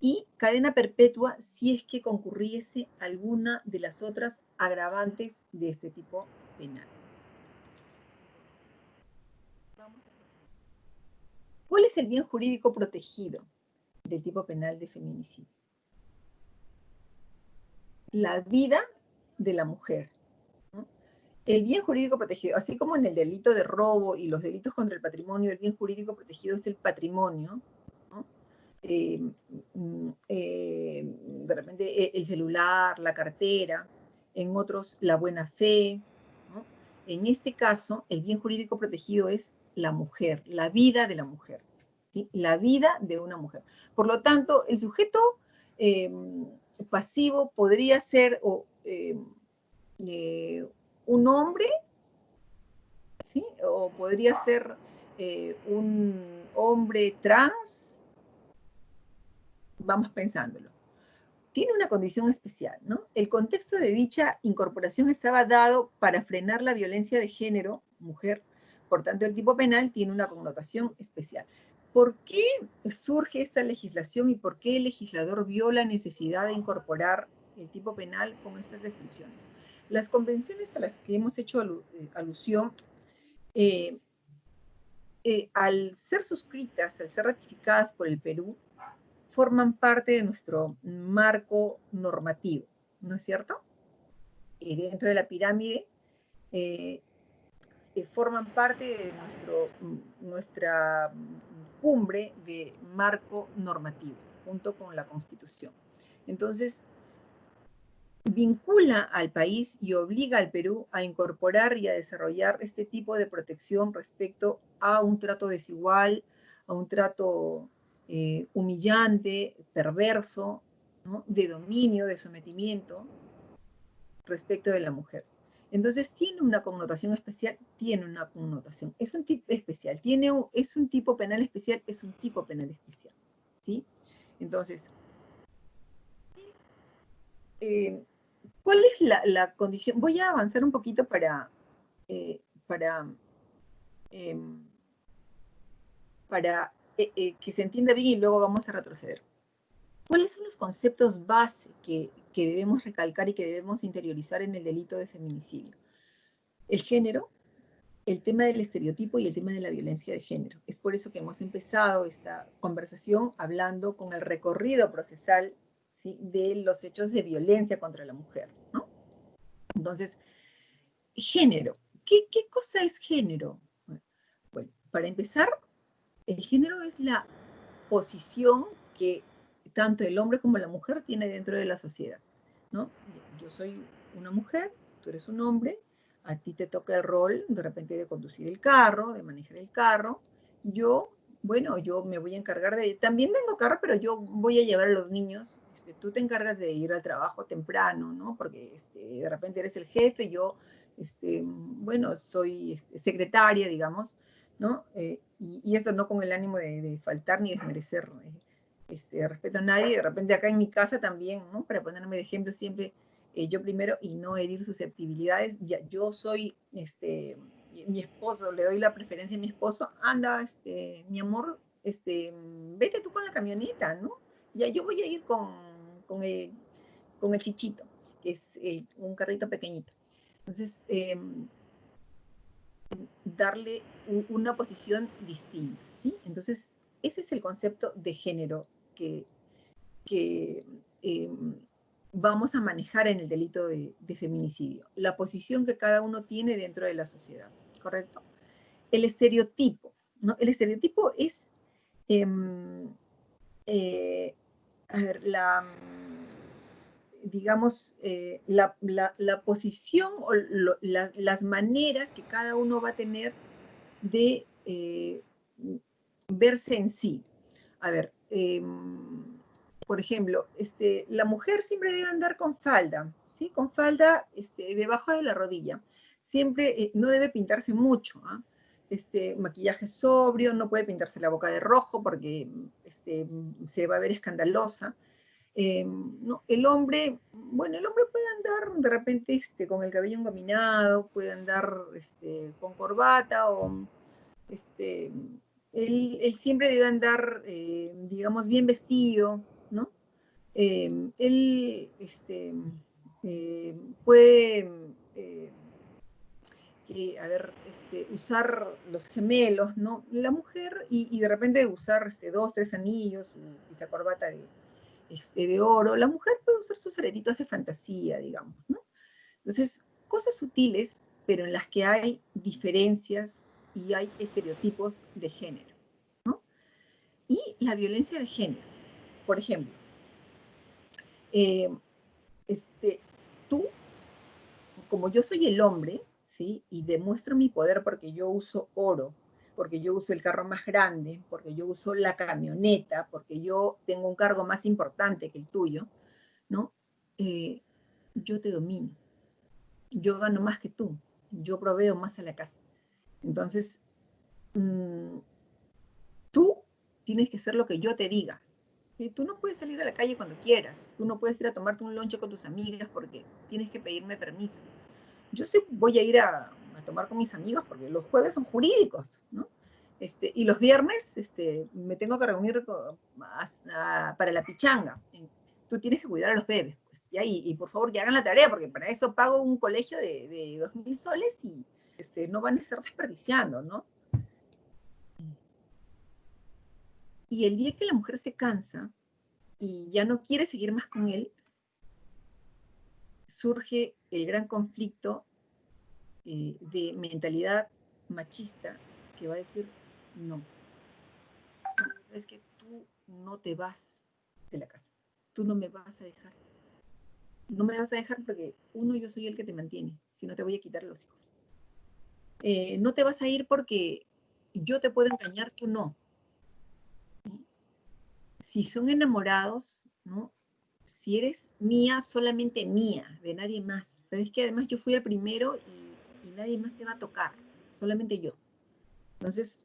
S1: Y cadena perpetua si es que concurriese alguna de las otras agravantes de este tipo penal. ¿Cuál es el bien jurídico protegido del tipo penal de feminicidio? La vida de la mujer. El bien jurídico protegido, así como en el delito de robo y los delitos contra el patrimonio, el bien jurídico protegido es el patrimonio, ¿no? De repente el celular, la cartera, en otros la buena fe, ¿no? En este caso, el bien jurídico protegido es la mujer, la vida de la mujer, ¿sí? La vida de una mujer. Por lo tanto, el sujeto pasivo podría ser un hombre, ¿sí? O podría ser un hombre trans, vamos pensándolo. Tiene una condición especial, ¿no? El contexto de dicha incorporación estaba dado para frenar la violencia de género, mujer, por tanto el tipo penal tiene una connotación especial. ¿Por qué surge esta legislación y por qué el legislador vio la necesidad de incorporar el tipo penal con estas descripciones? Las convenciones a las que hemos hecho alusión, al ser suscritas, al ser ratificadas por el Perú, forman parte de nuestro marco normativo, ¿no es cierto? Dentro de la pirámide forman parte de nuestra cumbre de marco normativo, junto con la Constitución. Entonces, vincula al país y obliga al Perú a incorporar y a desarrollar este tipo de protección respecto a un trato desigual, a un trato humillante, perverso, ¿no? De dominio, de sometimiento respecto de la mujer. Entonces, tiene una connotación especial, tiene una connotación. Es un tipo especial, es un tipo penal especial, es un tipo penal especial, ¿sí? Entonces, ¿cuál es la condición? Voy a avanzar un poquito para que se entienda bien y luego vamos a retroceder. ¿Cuáles son los conceptos base que debemos recalcar y que debemos interiorizar en el delito de feminicidio? El género, el tema del estereotipo y el tema de la violencia de género. Es por eso que hemos empezado esta conversación hablando con el recorrido procesal, ¿sí? De los hechos de violencia contra la mujer, ¿no? Entonces, género. ¿Qué cosa es género? Bueno, para empezar, el género es la posición que tanto el hombre como la mujer tiene dentro de la sociedad, ¿no? Yo soy una mujer, tú eres un hombre, a ti te toca el rol de repente de conducir el carro, de manejar el carro. Yo, bueno, yo me voy a encargar también tengo carro, pero yo voy a llevar a los niños, tú te encargas de ir al trabajo temprano, ¿no? Porque de repente eres el jefe, yo, bueno, soy secretaria, digamos, ¿no? Y eso no con el ánimo de faltar ni desmerecer respeto a nadie. De repente acá en mi casa también, ¿no? Para ponerme de ejemplo siempre, yo primero y no herir susceptibilidades. Ya, yo soy, mi esposo, le doy la preferencia a mi esposo, anda, mi amor, vete tú con la camioneta, ¿no? Ya yo voy a ir con el chichito, que es un carrito pequeñito. Entonces, darle una posición distinta, ¿sí? Entonces, ese es el concepto de género que vamos a manejar en el delito de feminicidio. La posición que cada uno tiene dentro de la sociedad, ¿correcto? El estereotipo, ¿no? El estereotipo es, a ver, digamos, la posición o las maneras que cada uno va a tener de verse en sí. A ver, por ejemplo, la mujer siempre debe andar con falda, ¿sí? Con falda debajo de la rodilla. Siempre no debe pintarse mucho, ¿ah? Maquillaje sobrio, no puede pintarse la boca de rojo porque se va a ver escandalosa. No, el hombre, bueno, el hombre puede andar de repente con el cabello engominado, puede andar con corbata o este, él siempre debe andar, digamos, bien vestido, ¿no? Él puede, a ver, usar los gemelos, ¿no? La mujer, y de repente usar 2, 3 anillos, y esa corbata de oro. La mujer puede usar sus aretitos de fantasía, digamos, ¿no? Entonces, cosas sutiles, pero en las que hay diferencias y hay estereotipos de género, ¿no? Y la violencia de género, por ejemplo, eh, tú, como yo soy el hombre, ¿sí? Y demuestro mi poder porque yo uso oro, porque yo uso el carro más grande, porque yo uso la camioneta, porque yo tengo un cargo más importante que el tuyo, ¿no? Yo te domino, yo gano más que tú, yo proveo más a la casa. Entonces, tú tienes que hacer lo que yo te diga. Tú no puedes salir a la calle cuando quieras, tú no puedes ir a tomarte un lonche con tus amigas porque tienes que pedirme permiso. Yo sí voy a ir a tomar con mis amigos porque los jueves son jurídicos, ¿no? Y los viernes me tengo que reunir para la pichanga. Tú tienes que cuidar a los bebés, pues, ¿ya? Y por favor, que hagan la tarea, porque para eso pago un colegio de 2.000 soles y no van a estar desperdiciando, ¿no? Y el día que la mujer se cansa y ya no quiere seguir más con él, surge el gran conflicto de mentalidad machista que va a decir, no, sabes que tú no te vas de la casa, tú no me vas a dejar. No me vas a dejar porque, uno, yo soy el que te mantiene, si no te voy a quitar los hijos. No te vas a ir porque yo te puedo engañar, tú no. Si son enamorados, ¿no? Si eres mía, solamente mía, de nadie más. Sabes que además yo fui el primero y nadie más te va a tocar, solamente yo. Entonces,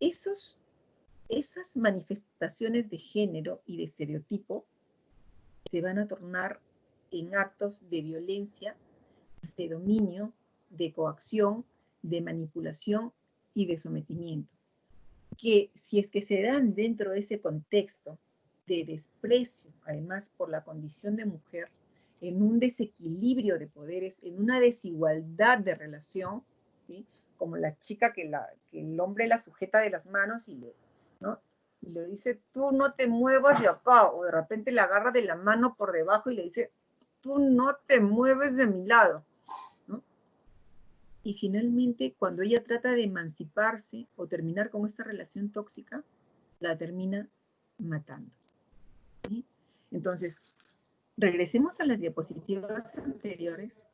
S1: esas manifestaciones de género y de estereotipo se van a tornar en actos de violencia, de dominio, de coacción, de manipulación y de sometimiento. Que si es que se dan dentro de ese contexto de desprecio, además por la condición de mujer, en un desequilibrio de poderes, en una desigualdad de relación, ¿sí? Como la chica que el hombre la sujeta de las manos ¿no? Y le dice, tú no te muevas de acá, o de repente la agarra de la mano por debajo y le dice, tú no te mueves de mi lado, ¿no? Y finalmente, cuando ella trata de emanciparse o terminar con esta relación tóxica, la termina matando, ¿sí? Entonces, regresemos a las diapositivas anteriores.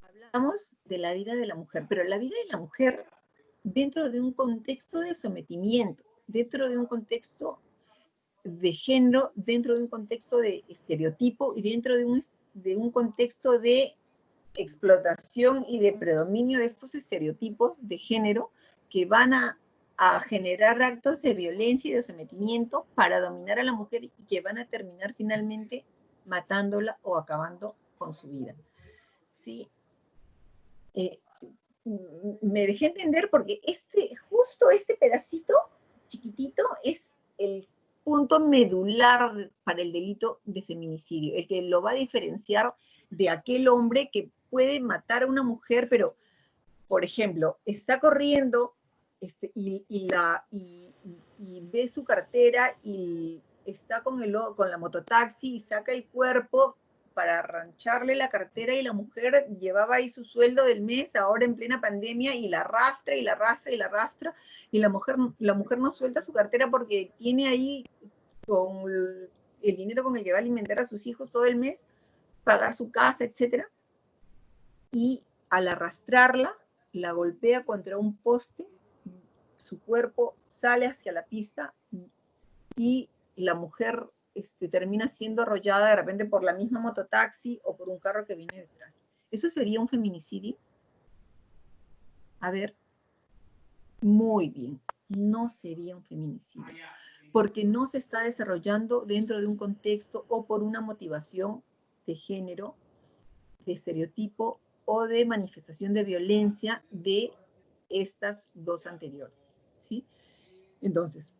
S1: Hablamos de la vida de la mujer, pero la vida de la mujer dentro de un contexto de sometimiento, dentro de un contexto de género, dentro de un contexto de estereotipo y dentro de un contexto de explotación y de predominio de estos estereotipos de género que van a generar actos de violencia y de sometimiento para dominar a la mujer y que van a terminar finalmente matándola o acabando con su vida. ¿Sí? Me dejé entender porque justo este pedacito chiquitito es el punto medular para el delito de feminicidio, el que lo va a diferenciar de aquel hombre que puede matar a una mujer, pero, por ejemplo, está corriendo y ve su cartera y está con la mototaxi y saca el cuerpo para arrancharle la cartera y la mujer llevaba ahí su sueldo del mes, ahora en plena pandemia, y la arrastra y la arrastra y la arrastra, y la mujer no suelta su cartera porque tiene ahí con el dinero con el que va a alimentar a sus hijos todo el mes, pagar su casa, etc. Y al arrastrarla, la golpea contra un poste, su cuerpo sale hacia la pista y la mujer termina siendo arrollada de repente por la misma mototaxi o por un carro que viene detrás. ¿Eso sería un feminicidio? A ver, muy bien, no sería un feminicidio, porque no se está desarrollando dentro de un contexto o por una motivación de género, de estereotipo o de manifestación de violencia de estas dos anteriores, ¿sí? Entonces,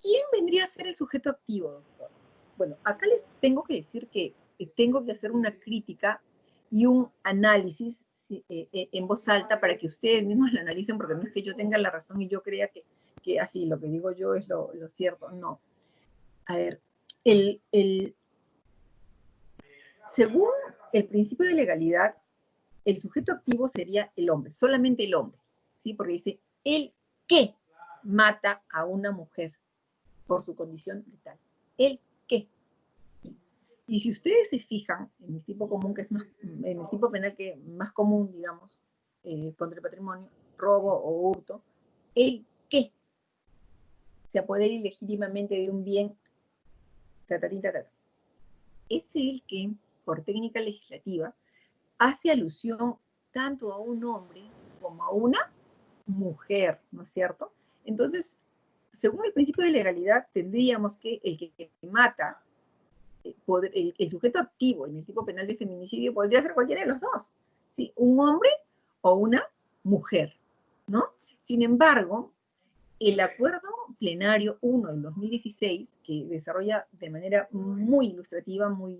S1: ¿quién vendría a ser el sujeto activo, doctor? Bueno, acá les tengo que decir que tengo que hacer una crítica y un análisis en voz alta para que ustedes mismos la analicen, porque no es que yo tenga la razón y yo crea que así lo que digo yo es lo cierto, no. A ver, según el principio de legalidad, el sujeto activo sería el hombre, solamente el hombre, ¿sí? Porque dice, el que mata a una mujer por su condición de tal. El que. Y si ustedes se fijan en el tipo común, que es más, en el tipo penal que más común, digamos, contra el patrimonio, robo o hurto, el que se apodera ilegítimamente de un bien, tatatín, tatatá. Es el que, por técnica legislativa, hace alusión tanto a un hombre como a una mujer, ¿no es cierto? Entonces, según el principio de legalidad, tendríamos que el que mata, el sujeto activo en el tipo penal de feminicidio podría ser cualquiera de los dos, ¿sí? Un hombre o una mujer, ¿no? Sin embargo, el acuerdo plenario 1 del 2016, que desarrolla de manera muy ilustrativa, muy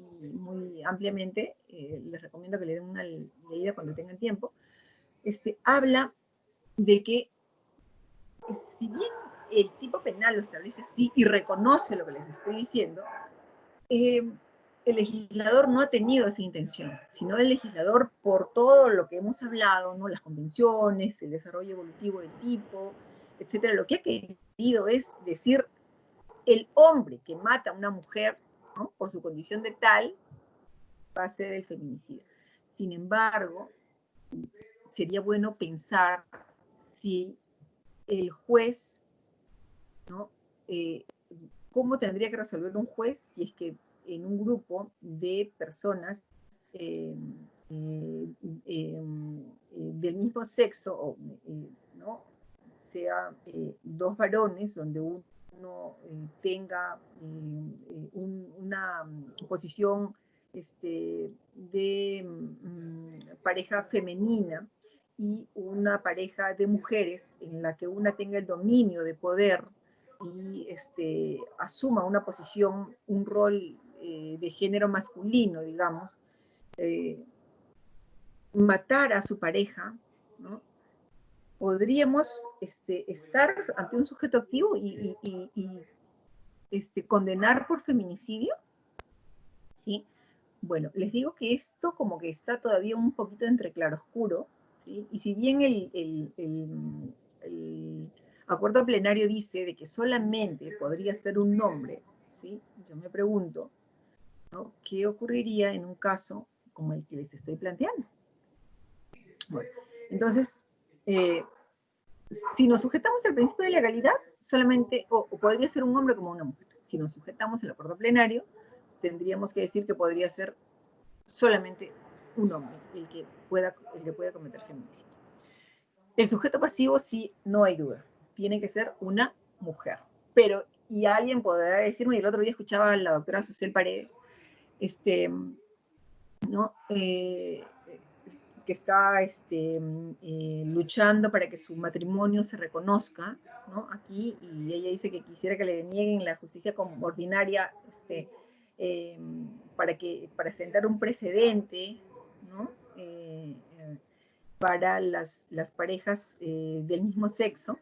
S1: ampliamente, les recomiendo que le den una leída cuando tengan tiempo, habla de que si bien el tipo penal lo establece así y reconoce lo que les estoy diciendo, el legislador no ha tenido esa intención, sino el legislador, por todo lo que hemos hablado, ¿no? Las convenciones, el desarrollo evolutivo del tipo, etcétera, lo que ha querido es decir, el hombre que mata a una mujer, ¿no? Por su condición de tal, va a ser el feminicida. Sin embargo, sería bueno pensar si el juez, ¿no? ¿Cómo tendría que resolver un juez si es que en un grupo de personas del mismo sexo, ¿no? Sea dos varones, donde uno tenga una posición de pareja femenina y una pareja de mujeres en la que una tenga el dominio de poder y asuma una posición, un rol de género masculino, digamos, matar a su pareja, ¿no? Podríamos estar ante un sujeto activo y condenar por feminicidio, ¿sí? Bueno, les digo que esto como que está todavía un poquito entre claroscuro, ¿sí? Y si bien el acuerdo plenario dice de que solamente podría ser un nombre, ¿sí? Yo me pregunto, ¿no? ¿Qué ocurriría en un caso como el que les estoy planteando? Bueno, entonces, si nos sujetamos al principio de legalidad, solamente, o podría ser un hombre como una mujer. Si nos sujetamos al acuerdo plenario, tendríamos que decir que podría ser solamente un hombre el que pueda cometer feminicidio. El sujeto pasivo, sí, no hay duda, tiene que ser una mujer. Pero, y alguien podrá decirme, y el otro día escuchaba a la doctora Susel Paredes, ¿no? que está luchando para que su matrimonio se reconozca, ¿no? Aquí, y ella dice que quisiera que le denieguen la justicia como ordinaria, eh, para sentar un precedente, ¿no? Para las parejas del mismo sexo.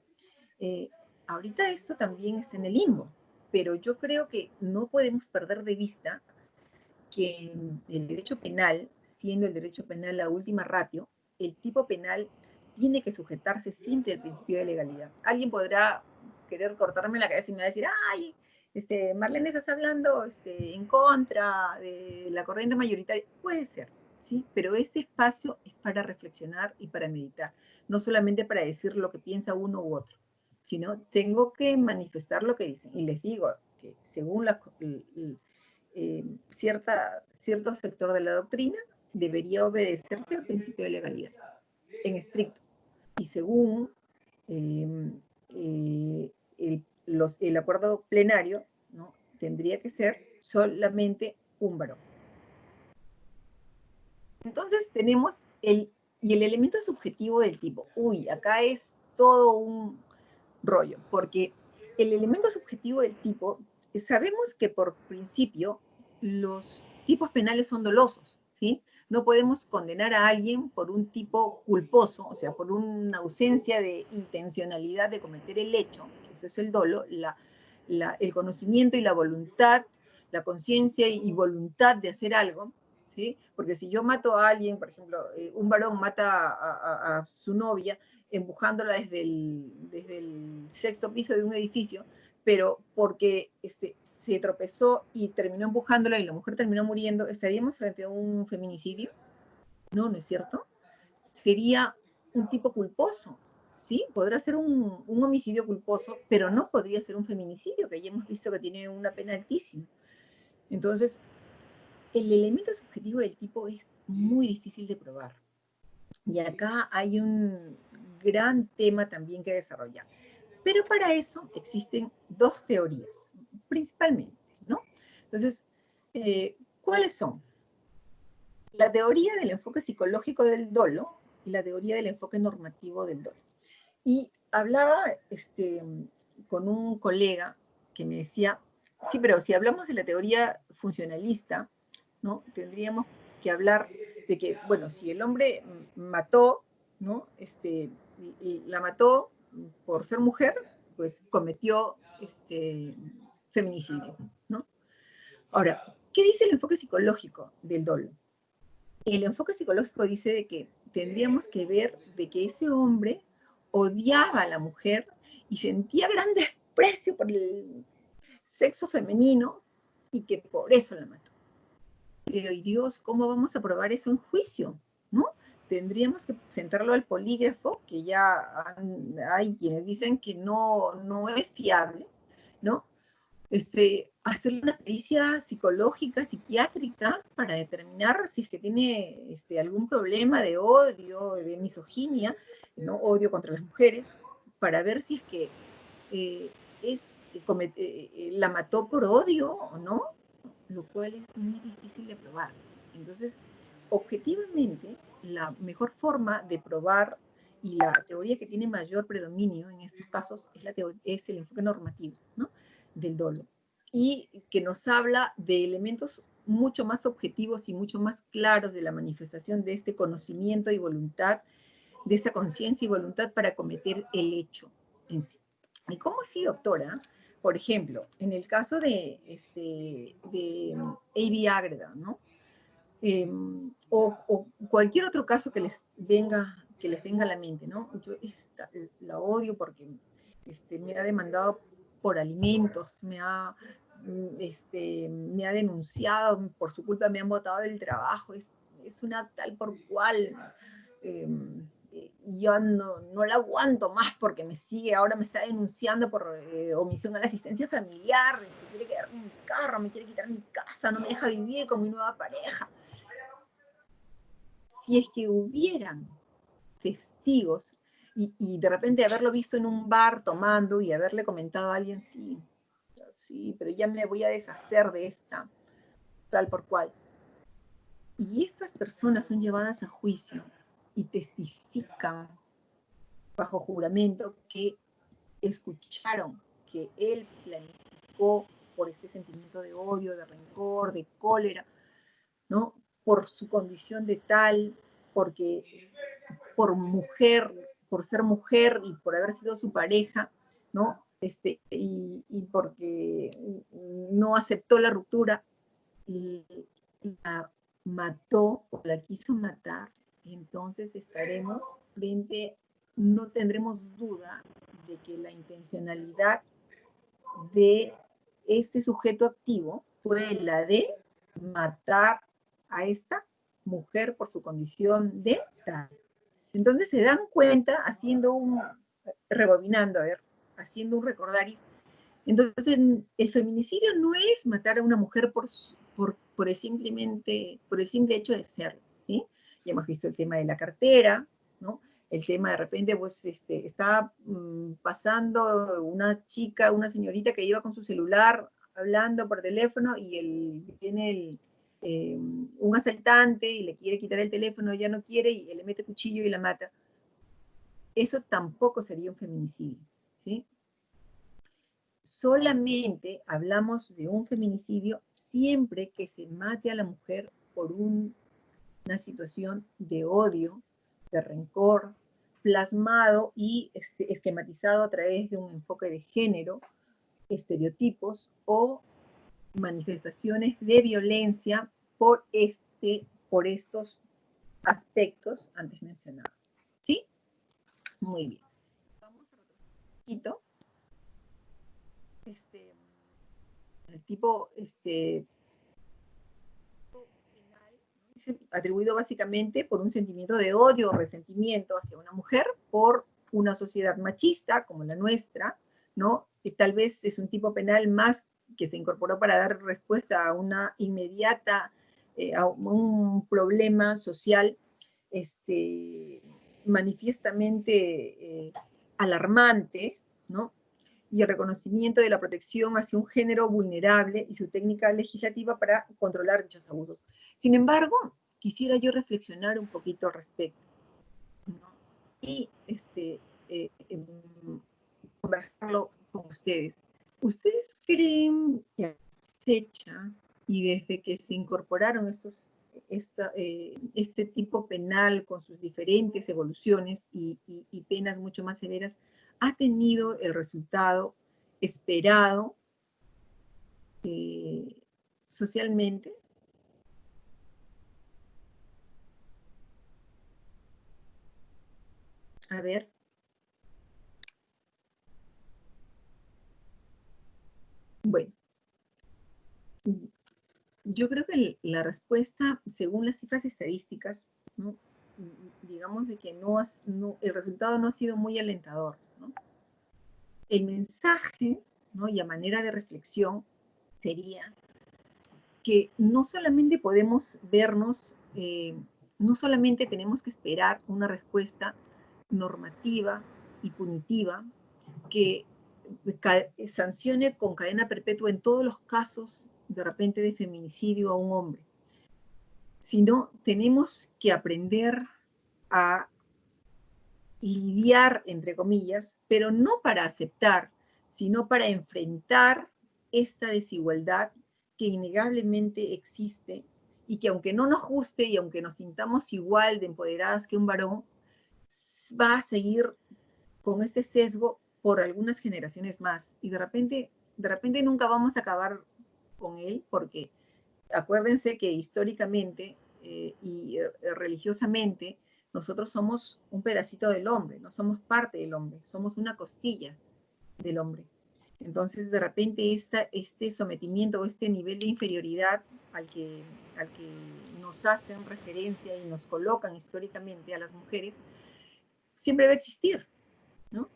S1: Eh, Ahorita esto también está en el limbo, pero yo creo que no podemos perder de vista que el derecho penal, siendo el derecho penal la última ratio, el tipo penal tiene que sujetarse siempre al principio de legalidad. Alguien podrá querer cortarme la cabeza y me va a decir, ay, Marlene, estás hablando en contra de la corriente mayoritaria. Puede ser, ¿sí? Pero este espacio es para reflexionar y para meditar, no solamente para decir lo que piensa uno u otro, sino tengo que manifestar lo que dicen. Y les digo que según cierto sector de la doctrina debería obedecerse al principio de legalidad, en estricto. Y según el acuerdo plenario, ¿no? Tendría que ser solamente un varón. Entonces tenemos el elemento subjetivo del tipo. Uy, acá es todo un rollo, porque el elemento subjetivo del tipo, sabemos que por principio los tipos penales son dolosos, ¿sí? No podemos condenar a alguien por un tipo culposo, o sea, por una ausencia de intencionalidad de cometer el hecho, que eso es el dolo, el conocimiento y la voluntad, la conciencia y voluntad de hacer algo, ¿sí? Porque si yo mato a alguien, por ejemplo, un varón mata a su novia, empujándola desde el sexto piso de un edificio, pero porque se tropezó y terminó empujándola y la mujer terminó muriendo, ¿estaríamos frente a un feminicidio? No, ¿no es cierto? Sería un tipo culposo, ¿sí? Podrá ser un homicidio culposo, pero no podría ser un feminicidio, que ya hemos visto que tiene una pena altísima. Entonces, el elemento subjetivo del tipo es muy difícil de probar. Y acá hay un gran tema también que desarrollar. Pero para eso existen dos teorías, principalmente, ¿no? Entonces, ¿cuáles son? La teoría del enfoque psicológico del dolo y la teoría del enfoque normativo del dolo. Y hablaba con un colega que me decía, sí, pero si hablamos de la teoría funcionalista, ¿no? Tendríamos que hablar de que, bueno, si el hombre mató, ¿no? Y la mató por ser mujer, pues cometió feminicidio, ¿no? Ahora, ¿qué dice el enfoque psicológico del dolo? El enfoque psicológico dice de que tendríamos que ver de que ese hombre odiaba a la mujer y sentía gran desprecio por el sexo femenino y que por eso la mató. Pero, y Dios, ¿cómo vamos a probar eso en juicio? ¿No? Tendríamos que sentarlo al polígrafo, que ya hay quienes dicen que no es fiable, ¿no? Hacer una pericia psicológica, psiquiátrica, para determinar si es que tiene algún problema de odio, de misoginia, ¿no? Odio contra las mujeres, para ver si es que la mató por odio o no, lo cual es muy difícil de probar. Entonces, objetivamente, la mejor forma de probar y la teoría que tiene mayor predominio en estos casos es el enfoque normativo, ¿no? Del dolo, y que nos habla de elementos mucho más objetivos y mucho más claros de la manifestación de este conocimiento y voluntad, de esta conciencia y voluntad para cometer el hecho en sí. ¿Y cómo así, doctora? Por ejemplo, en el caso de A.B. Agreda, ¿no? O cualquier otro caso que les venga a la mente, ¿no? Yo la odio porque me ha demandado por alimentos, me ha denunciado, por su culpa me han botado del trabajo, es una tal por cual, y yo no la aguanto más porque ahora me está denunciando por omisión a la asistencia familiar, quiere quedarme mi carro, me quiere quitar mi casa, no me deja vivir con mi nueva pareja. Si es que hubieran testigos y de repente haberlo visto en un bar tomando y haberle comentado a alguien, sí, pero ya me voy a deshacer de esta, tal por cual. Y estas personas son llevadas a juicio y testifican bajo juramento que escucharon que él planificó por este sentimiento de odio, de rencor, de cólera, ¿no? Por su condición de tal, porque por mujer, por ser mujer y por haber sido su pareja, ¿no? Y porque no aceptó la ruptura, y la mató o la quiso matar, entonces estaremos frente, no tendremos duda de que la intencionalidad de este sujeto activo fue la de matar a esta mujer por su condición de tal. Entonces se dan cuenta haciendo rebobinando, a ver, haciendo un recordaris. Entonces el feminicidio no es matar a una mujer por el simple hecho de serlo, ¿sí? Ya hemos visto el tema de la cartera, ¿no? El tema de repente, pues, está pasando una chica, una señorita que iba con su celular hablando por teléfono y viene un asaltante y le quiere quitar el teléfono, ella no quiere y le mete cuchillo y la mata. Eso tampoco sería un feminicidio, ¿sí? Solamente hablamos de un feminicidio siempre que se mate a la mujer por una situación de odio, de rencor, plasmado y esquematizado a través de un enfoque de género, estereotipos o manifestaciones de violencia por estos aspectos antes mencionados. ¿Sí? Muy bien. Vamos a retroceder un poquito. El tipo penal es atribuido básicamente por un sentimiento de odio o resentimiento hacia una mujer por una sociedad machista como la nuestra, ¿no? Que tal vez es un tipo penal más que se incorporó para dar respuesta a una inmediata, a un problema social manifiestamente alarmante, ¿no? Y el reconocimiento de la protección hacia un género vulnerable y su técnica legislativa para controlar dichos abusos. Sin embargo, quisiera yo reflexionar un poquito al respecto, ¿no? Y conversarlo con ustedes. ¿Ustedes creen que a la fecha y desde que se incorporaron este tipo penal con sus diferentes evoluciones y penas mucho más severas, ha tenido el resultado esperado socialmente? A ver. Bueno, yo creo que la respuesta, según las cifras estadísticas, ¿no? Digamos de que el resultado no ha sido muy alentador, ¿no? El mensaje, ¿no? Y a manera de reflexión sería que no solamente podemos vernos, no solamente tenemos que esperar una respuesta normativa y punitiva que sancione con cadena perpetua en todos los casos de repente de feminicidio a un hombre, sino tenemos que aprender a lidiar, entre comillas, pero no para aceptar, sino para enfrentar esta desigualdad que innegablemente existe y que aunque no nos guste y aunque nos sintamos igual de empoderadas que un varón, va a seguir con este sesgo por algunas generaciones más. Y de repente nunca vamos a acabar con él porque acuérdense que históricamente y religiosamente nosotros somos un pedacito del hombre, no somos parte del hombre, somos una costilla del hombre. Entonces, de repente, este sometimiento o este nivel de inferioridad al que nos hacen referencia y nos colocan históricamente a las mujeres, siempre va a existir, ¿no?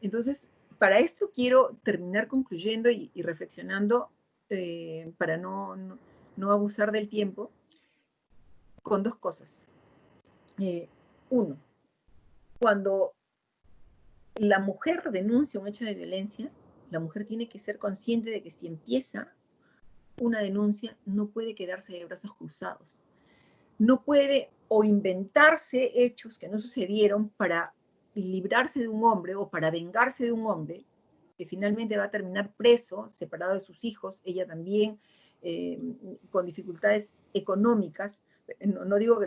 S1: Entonces, para esto quiero terminar concluyendo y reflexionando para no abusar del tiempo, con dos cosas. Uno, cuando la mujer denuncia un hecho de violencia, la mujer tiene que ser consciente de que si empieza una denuncia, no puede quedarse de brazos cruzados. No puede o inventarse hechos que no sucedieron para librarse de un hombre o para vengarse de un hombre, que finalmente va a terminar preso, separado de sus hijos, ella también, con dificultades económicas. No digo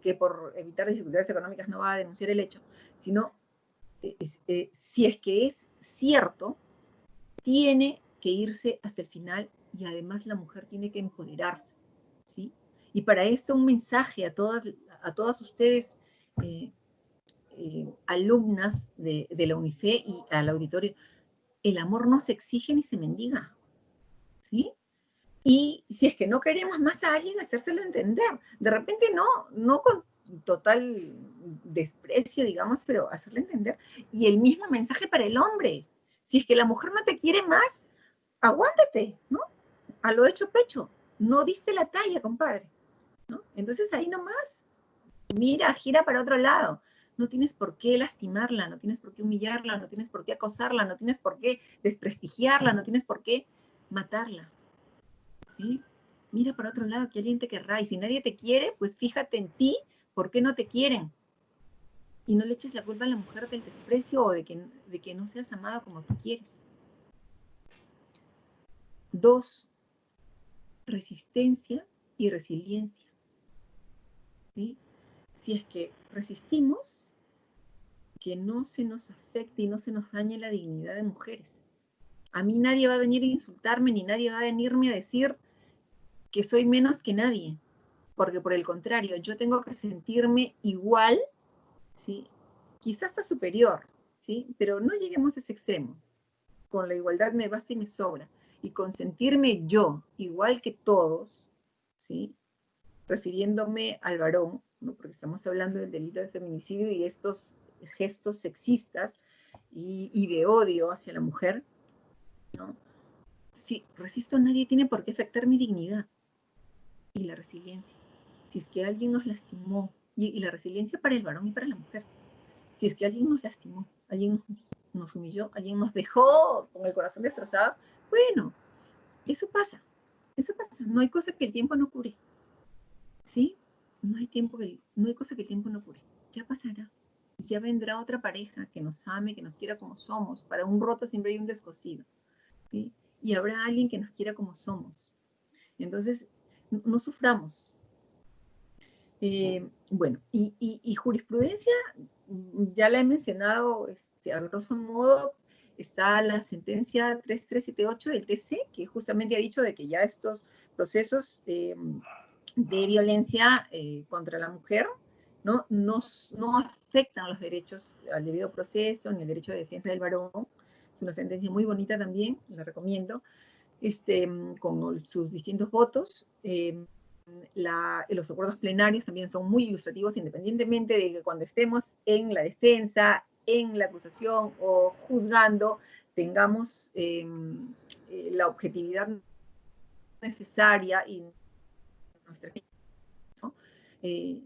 S1: que por evitar dificultades económicas no va a denunciar el hecho, sino si es que es cierto, tiene que irse hasta el final y además la mujer tiene que empoderarse, ¿sí? Y para esto un mensaje a todas ustedes, alumnas de la UNIFE y al auditorio: el amor no se exige ni se mendiga, ¿sí? Y si es que no queremos más a alguien, hacérselo entender. De repente no con total desprecio, digamos, pero hacerle entender. Y el mismo mensaje para el hombre. Si es que la mujer no te quiere más, aguántate, ¿no? A lo hecho pecho. No diste la talla, compadre, ¿no? Entonces ahí nomás, mira, gira para otro lado. No tienes por qué lastimarla, no tienes por qué humillarla, no tienes por qué acosarla, no tienes por qué desprestigiarla, no tienes por qué matarla, ¿sí? Mira para otro lado, que alguien te querrá. Y si nadie te quiere, pues fíjate en ti, ¿por qué no te quieren? Y no le eches la culpa a la mujer del desprecio o de que no seas amada como tú quieres. 2, resistencia y resiliencia, ¿sí? Si es que resistimos, que no se nos afecte y no se nos dañe la dignidad de mujeres. A mí nadie va a venir a insultarme, ni nadie va a venirme a decir que soy menos que nadie, porque por el contrario, yo tengo que sentirme igual, ¿sí? Quizás hasta superior, ¿sí? Pero no lleguemos a ese extremo. Con la igualdad me basta y me sobra. Y con sentirme yo igual que todos, ¿sí? Refiriéndome al varón, ¿no? Porque estamos hablando del delito de feminicidio y estos gestos sexistas y de odio hacia la mujer, ¿no? Si resisto, nadie tiene por qué afectar mi dignidad. Y la resiliencia. Si es que alguien nos lastimó, y la resiliencia para el varón y para la mujer. Si es que alguien nos lastimó, alguien nos humilló, alguien nos dejó con el corazón destrozado, bueno, eso pasa, no hay cosa que el tiempo no cure, ¿sí? No hay cosa que el tiempo no cure, ya pasará, ya vendrá otra pareja que nos ame, que nos quiera como somos. Para un roto siempre hay un descosido, ¿sí? Y habrá alguien que nos quiera como somos. Entonces, no suframos. Bueno, y jurisprudencia, ya la he mencionado, a grosso modo, está la sentencia 3378 del TC, que justamente ha dicho de que ya estos procesos de violencia contra la mujer no afectan los derechos al debido proceso ni el derecho de defensa del varón. Es una sentencia muy bonita también, la recomiendo, con sus distintos votos. Los acuerdos plenarios también son muy ilustrativos, independientemente de que cuando estemos en la defensa, en la acusación o juzgando, tengamos la objetividad necesaria y nuestra,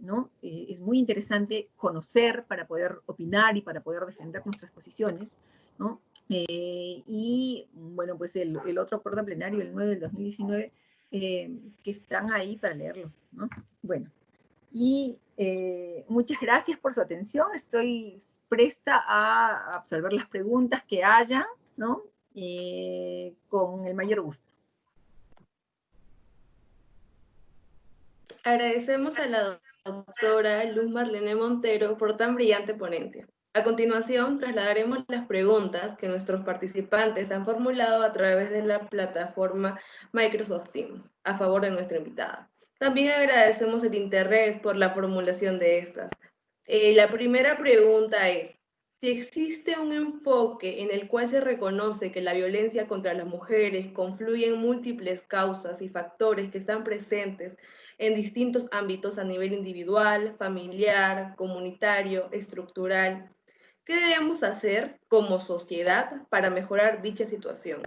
S1: ¿no? Es muy interesante conocer para poder opinar y para poder defender nuestras posiciones, ¿no? Y bueno, pues el otro acuerdo plenario, el 9 del 2019, que están ahí para leerlos, ¿no? Bueno, y muchas gracias por su atención. Estoy presta a absolver las preguntas que haya, ¿no? Con el mayor gusto.
S3: Agradecemos a la doctora Luz Marlene Montero por tan brillante ponencia. A continuación, trasladaremos las preguntas que nuestros participantes han formulado a través de la plataforma Microsoft Teams, a favor de nuestra invitada. También agradecemos el interés por la formulación de estas. La primera pregunta es: si existe un enfoque en el cual se reconoce que la violencia contra las mujeres confluye en múltiples causas y factores que están presentes en distintos ámbitos a nivel individual, familiar, comunitario, estructural, ¿qué debemos hacer como sociedad para mejorar dicha situación?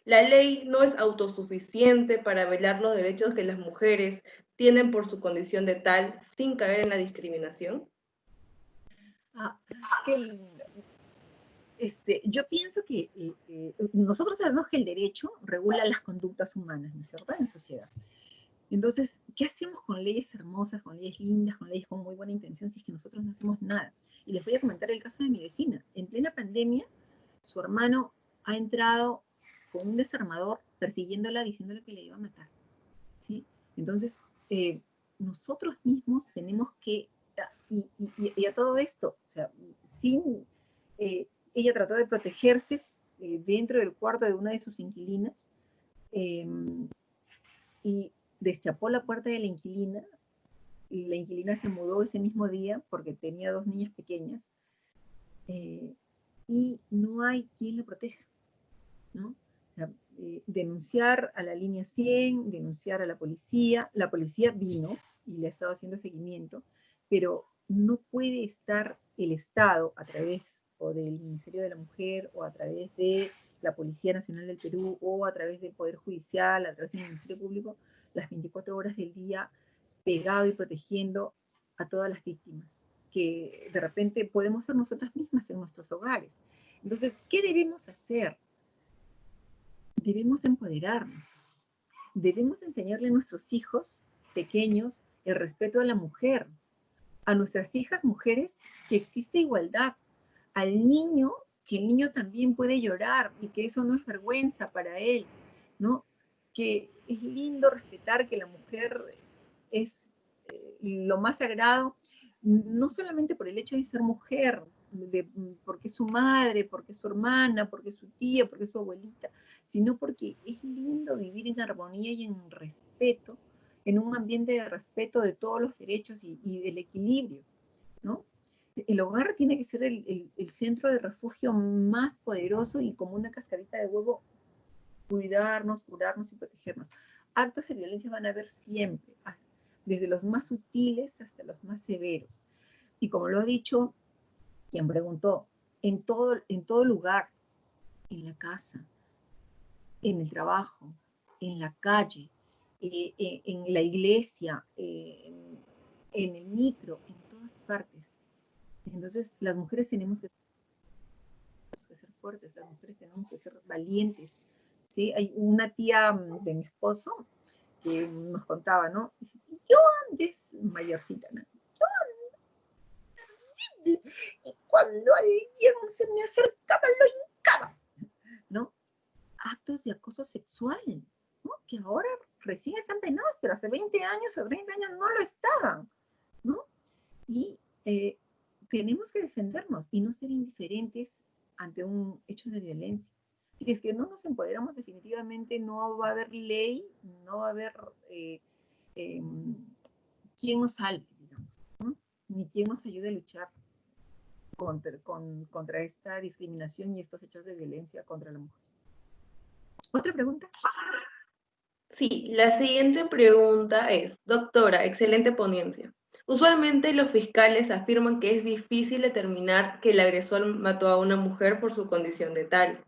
S3: La ley no es autosuficiente para velar los derechos que las mujeres tienen por su condición de tal sin caer en la discriminación.
S1: Qué lindo. Yo pienso que nosotros sabemos que el derecho regula las conductas humanas, ¿no es cierto?, en la sociedad. Entonces, ¿qué hacemos con leyes hermosas, con leyes lindas, con leyes con muy buena intención si es que nosotros no hacemos nada? Y les voy a comentar el caso de mi vecina. En plena pandemia, su hermano ha entrado con un desarmador persiguiéndola, diciéndole que le iba a matar, ¿sí? Entonces, nosotros mismos tenemos que, y a todo esto, o sea, sin, ella trató de protegerse dentro del cuarto de una de sus inquilinas, y deschapó la puerta de la inquilina, y la inquilina se mudó ese mismo día porque tenía 2 niñas pequeñas, y no hay quien la proteja, ¿no? O sea, denunciar a la línea 100, denunciar a la policía vino y le ha estado haciendo seguimiento, pero no puede estar el Estado a través o del Ministerio de la Mujer o a través de la Policía Nacional del Perú o a través del Poder Judicial, a través del Ministerio Público, las 24 horas del día pegado y protegiendo a todas las víctimas, que de repente podemos ser nosotras mismas en nuestros hogares. Entonces, ¿qué debemos hacer? Debemos empoderarnos. Debemos enseñarle a nuestros hijos pequeños el respeto a la mujer, a nuestras hijas mujeres que existe igualdad, al niño que el niño también puede llorar y que eso no es vergüenza para él, ¿no? Que es lindo respetar que la mujer es lo más sagrado, no solamente por el hecho de ser mujer, porque es su madre, porque es su hermana, porque es su tía, porque es su abuelita, sino porque es lindo vivir en armonía y en respeto, en un ambiente de respeto de todos los derechos y del equilibrio, ¿no? El hogar tiene que ser el centro de refugio más poderoso y como una cascarita de huevo, cuidarnos, curarnos y protegernos. Actos de violencia van a haber siempre, desde los más sutiles hasta los más severos. Y como lo ha dicho quien preguntó, en todo lugar, en la casa, en el trabajo, en la calle, en la iglesia, en el micro, en todas partes. Entonces, las mujeres tenemos que ser fuertes, las mujeres tenemos que ser valientes, ¿sí? Hay una tía de mi esposo que nos contaba, ¿no? Dice, yo antes, mayorcita, ¿no? Y cuando alguien se me acercaba, lo hincaba, ¿no? Actos de acoso sexual, ¿no? Que ahora recién están penados, pero hace 20 años o 30 años no lo estaban, ¿no? Y tenemos que defendernos y no ser indiferentes ante un hecho de violencia. Si es que no nos empoderamos, definitivamente no va a haber ley, no va a haber quien nos salve, digamos, ¿no? Ni quien nos ayude a luchar contra esta discriminación y estos hechos de violencia contra la mujer. ¿Otra pregunta?
S3: Sí, la siguiente pregunta es, doctora, excelente ponencia. Usualmente los fiscales afirman que es difícil determinar que el agresor mató a una mujer por su condición de tal.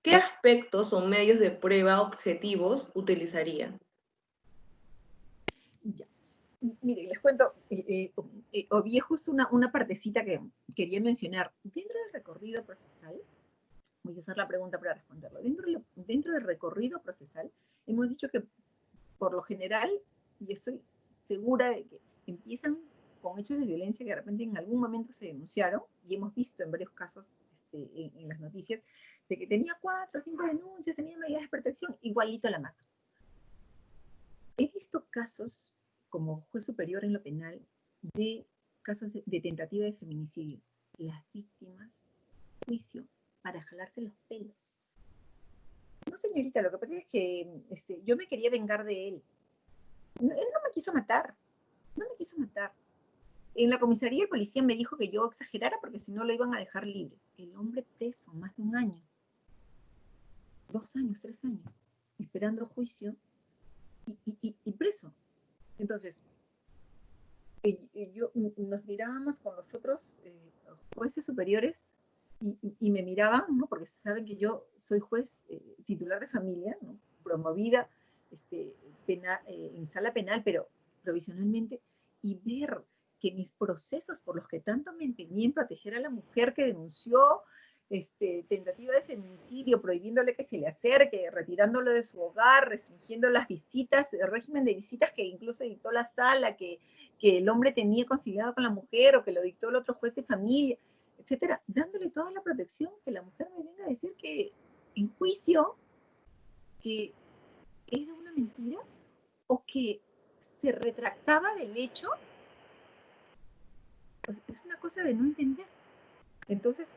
S3: ¿Qué aspectos o medios de prueba objetivos utilizarían?
S1: Ya. Mire, les cuento, obvié justo una partecita que quería mencionar. Dentro del recorrido procesal, voy a usar la pregunta para responderlo. Dentro del recorrido procesal, hemos dicho que por lo general, y estoy segura de que empiezan con hechos de violencia que de repente en algún momento se denunciaron, y hemos visto en varios casos en las noticias, de que tenía 4 o 5 denuncias, tenía medidas de protección, igualito la mato. He visto casos, como juez superior en lo penal, de casos de tentativa de feminicidio. Las víctimas, juicio, para jalarse los pelos. No, señorita, lo que pasa es que yo me quería vengar de él. No, él no me quiso matar, no me quiso matar. En la comisaría el policía me dijo que yo exagerara porque si no lo iban a dejar libre. El hombre preso más de 1 año, 2 años, 3 años, esperando juicio y preso. Entonces, nos mirábamos con los otros jueces superiores y me miraban, ¿no? Porque saben que yo soy juez titular de familia, ¿no? Promovida en sala penal, pero provisionalmente, y ver que mis procesos por los que tanto me empeñé en proteger a la mujer que denunció, tentativa de feminicidio, prohibiéndole que se le acerque, retirándolo de su hogar, restringiendo las visitas, el régimen de visitas que incluso dictó la sala, que el hombre tenía conciliado con la mujer o que lo dictó el otro juez de familia, etcétera, dándole toda la protección, que la mujer me venga a decir que en juicio que era una mentira o que se retractaba del hecho, pues es una cosa de no entender. Entonces,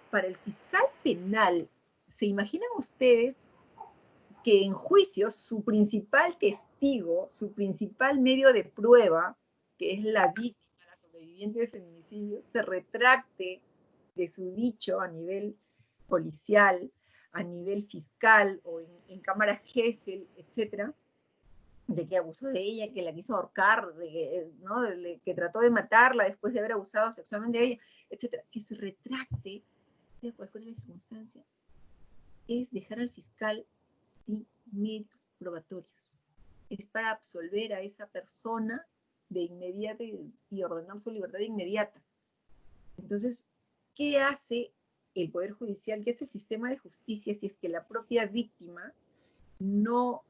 S1: para el fiscal penal, ¿se imaginan ustedes que en juicio su principal testigo, su principal medio de prueba, que es la víctima, la sobreviviente de feminicidio, se retracte de su dicho a nivel policial, a nivel fiscal o en cámara Gesell, etcétera, de que abusó de ella, que la quiso ahorcar, ¿no? Que trató de matarla después de haber abusado sexualmente de ella, etcétera, que se retracte, sea cual fuera la circunstancia, es dejar al fiscal sin medios probatorios. Es para absolver a esa persona de inmediato y ordenar su libertad de inmediata. Entonces, ¿qué hace el Poder Judicial? ¿Qué hace el sistema de justicia si es que la propia víctima no,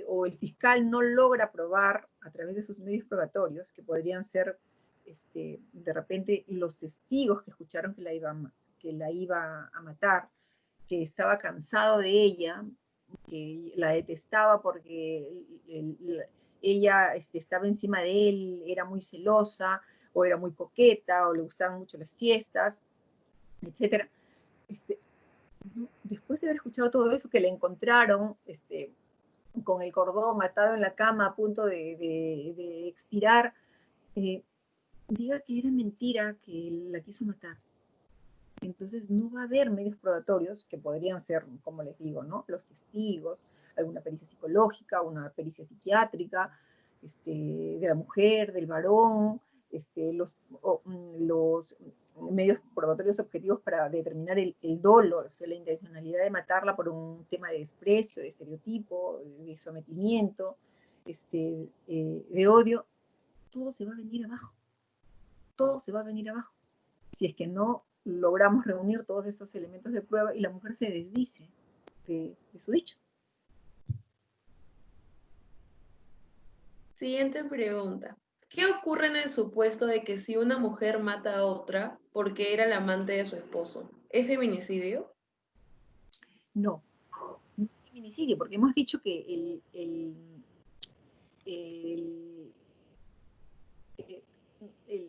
S1: o el fiscal no logra probar a través de sus medios probatorios, que podrían ser de repente los testigos que escucharon que la iba a matar, que estaba cansado de ella, que la detestaba porque ella estaba encima de él, era muy celosa, o era muy coqueta, o le gustaban mucho las fiestas, etc. Después de haber escuchado todo eso, que le encontraron con el cordón matado en la cama a punto de expirar, diga que era mentira, que la quiso matar. Entonces no va a haber medios probatorios que podrían ser, como les digo, ¿no? Los testigos, alguna pericia psicológica, una pericia psiquiátrica, de la mujer, del varón, los medios probatorios objetivos para determinar el dolo, o sea, la intencionalidad de matarla por un tema de desprecio, de estereotipo, de sometimiento, de odio. Todo se va a venir abajo. Todo se va a venir abajo. Si es que no logramos reunir todos esos elementos de prueba y la mujer se desdice de su dicho.
S3: Siguiente pregunta. ¿Qué ocurre en el supuesto de que si una mujer mata a otra porque era la amante de su esposo, ¿es feminicidio?
S1: No, no es feminicidio, porque hemos dicho que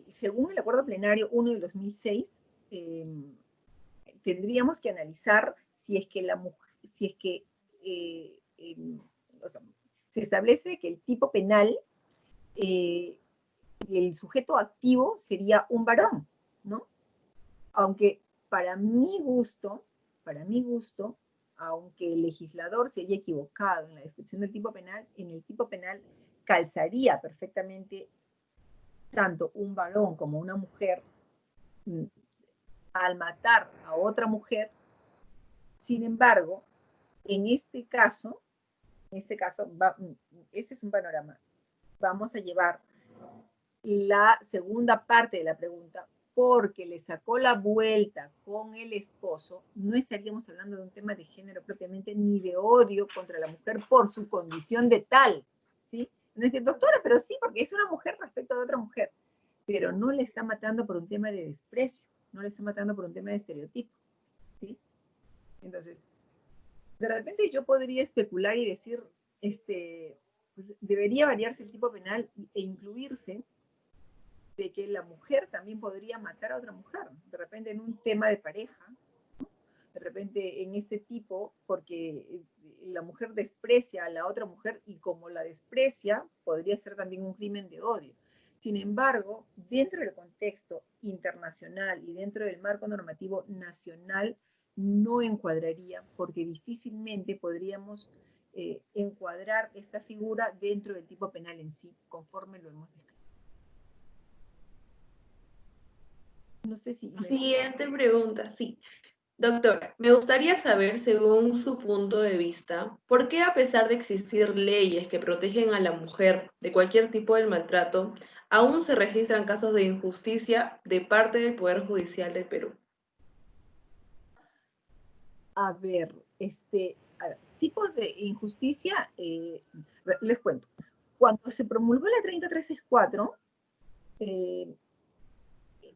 S1: según el acuerdo plenario 1 del 2006, tendríamos que analizar si es que la mujer, si es que o sea, se establece que el tipo penal, el sujeto activo sería un varón, ¿no? Aunque para mi gusto, aunque el legislador se haya equivocado en la descripción del tipo penal, en el tipo penal calzaría perfectamente tanto un varón como una mujer al matar a otra mujer. Sin embargo, en este caso, este es un panorama. Vamos a llevar la segunda parte de la pregunta, porque le sacó la vuelta con el esposo, no estaríamos hablando de un tema de género propiamente, ni de odio contra la mujer por su condición de tal, ¿sí? No es decir, doctora, pero sí, porque es una mujer respecto de otra mujer, pero no le está matando por un tema de desprecio, no le está matando por un tema de estereotipo, ¿sí? Entonces, de repente yo podría especular y decir, pues debería variarse el tipo penal e incluirse de que la mujer también podría matar a otra mujer, de repente en un tema de pareja, ¿no? De repente en este tipo, porque la mujer desprecia a la otra mujer y como la desprecia, podría ser también un crimen de odio. Sin embargo, dentro del contexto internacional y dentro del marco normativo nacional, no encuadraría, porque difícilmente podríamos encuadrar esta figura dentro del tipo penal en sí, conforme lo hemos descrito. No sé si...
S3: Siguiente pregunta, sí. Doctora, me gustaría saber, según su punto de vista, ¿por qué a pesar de existir leyes que protegen a la mujer de cualquier tipo de maltrato, aún se registran casos de injusticia de parte del Poder Judicial del Perú?
S1: A ver, tipos de injusticia, les cuento. Cuando se promulgó la 30364,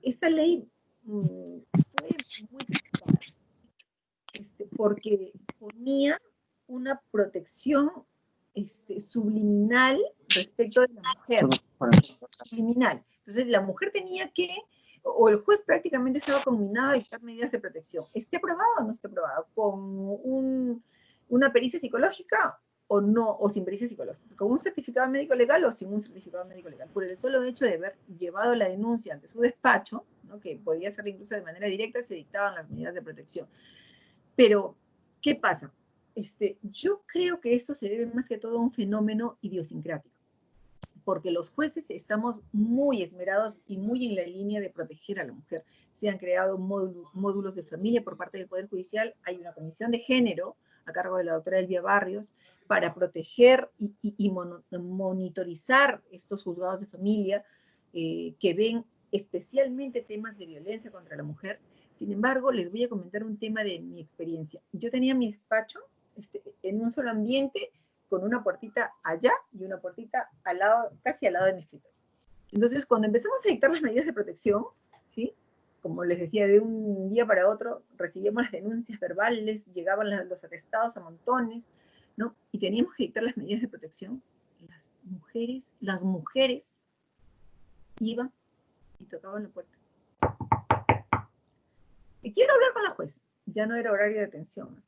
S1: esta ley fue muy criticada, porque ponía una protección subliminal respecto de la mujer. Subliminal. Entonces la mujer tenía que, o el juez prácticamente estaba conminado a dictar medidas de protección. ¿Esté aprobado o no esté aprobado? ¿Con una pericia psicológica o no, o sin pericia psicológica? ¿Con un certificado médico legal o sin un certificado médico legal? Por el solo hecho de haber llevado la denuncia ante su despacho, ¿no?, que podía ser incluso de manera directa, se dictaban las medidas de protección. Pero, ¿qué pasa? Yo creo que esto se debe más que todo a un fenómeno idiosincrático, porque los jueces estamos muy esmerados y muy en la línea de proteger a la mujer. Se han creado módulos de familia por parte del Poder Judicial, hay una comisión de género a cargo de la doctora Elvia Barrios para proteger y monitorizar estos juzgados de familia que ven especialmente temas de violencia contra la mujer. Sin embargo, les voy a comentar un tema de mi experiencia. Yo tenía mi despacho en un solo ambiente, con una puertita allá y una puertita al lado, casi al lado de mi escritorio. Entonces, cuando empezamos a dictar las medidas de protección, ¿sí?, como les decía, de un día para otro recibíamos las denuncias verbales, llegaban los atestados a montones, ¿no? Y teníamos que dictar las medidas de protección. Las mujeres iban y tocaban la puerta. Y quiero hablar con la juez. Ya no era horario de atención,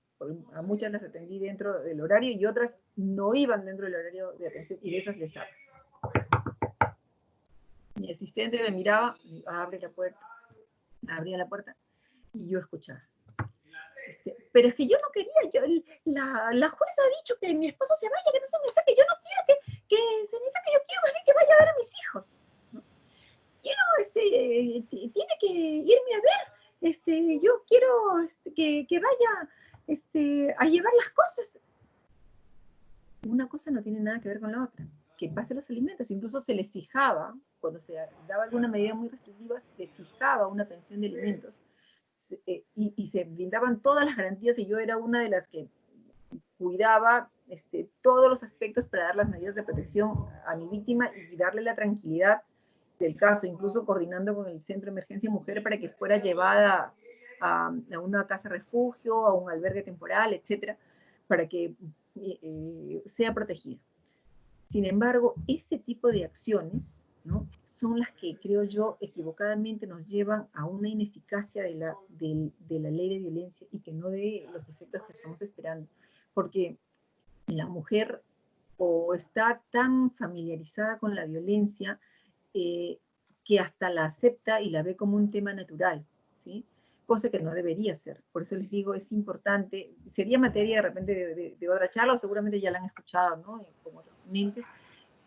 S1: a muchas las atendí dentro del horario y otras no iban dentro del horario de atención, y de esas les hablo. Mi asistente me miraba, abre la puerta, abría la puerta y yo escuchaba. Pero es que yo no quería, la jueza ha dicho que mi esposo se vaya, que no se me saque, yo no quiero que se me saque, yo quiero más bien que vaya a ver a mis hijos, ¿no? Quiero, tiene que irme a ver, yo quiero que vaya a llevar las cosas. Una cosa no tiene nada que ver con la otra. Que pase los alimentos, incluso se les fijaba, cuando se daba alguna medida muy restrictiva, se fijaba una pensión de alimentos, y se brindaban todas las garantías, y yo era una de las que cuidaba todos los aspectos para dar las medidas de protección a mi víctima y darle la tranquilidad del caso, incluso coordinando con el Centro de Emergencia Mujer para que fuera llevada a una casa refugio, a un albergue temporal, etcétera, para que sea protegida. Sin embargo, este tipo de acciones, ¿no?, son las que, creo yo, equivocadamente nos llevan a una ineficacia de la ley de violencia y que no dé los efectos que estamos esperando. Porque la mujer o está tan familiarizada con la violencia que hasta la acepta y la ve como un tema natural, ¿sí?, cosa que no debería ser. Por eso les digo, es importante, sería materia de repente de otra charla, o seguramente ya la han escuchado, ¿no?, con otros ponentes,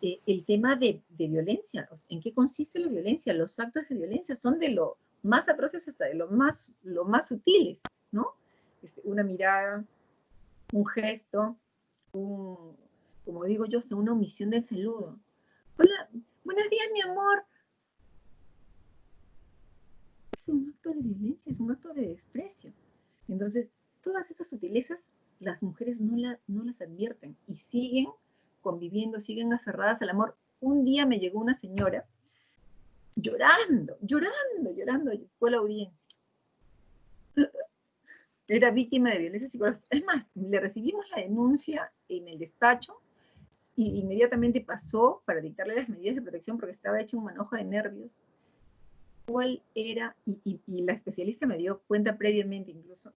S1: el tema de violencia. O sea, ¿en qué consiste la violencia? Los actos de violencia son de lo más atroces hasta de lo más sutiles, ¿no? Una mirada, un gesto, como digo yo, hasta una omisión del saludo. Hola, buenos días, mi amor. Es un acto de violencia, es un acto de desprecio. Entonces, todas estas sutilezas las mujeres no las advierten y siguen conviviendo, siguen aferradas al amor. Un día me llegó una señora llorando, fue a la audiencia. Era víctima de violencia psicológica. Es más, le recibimos la denuncia en el despacho y inmediatamente pasó para dictarle las medidas de protección porque estaba hecha un manojo de nervios. ¿Cuál era? Y la especialista me dio cuenta previamente incluso,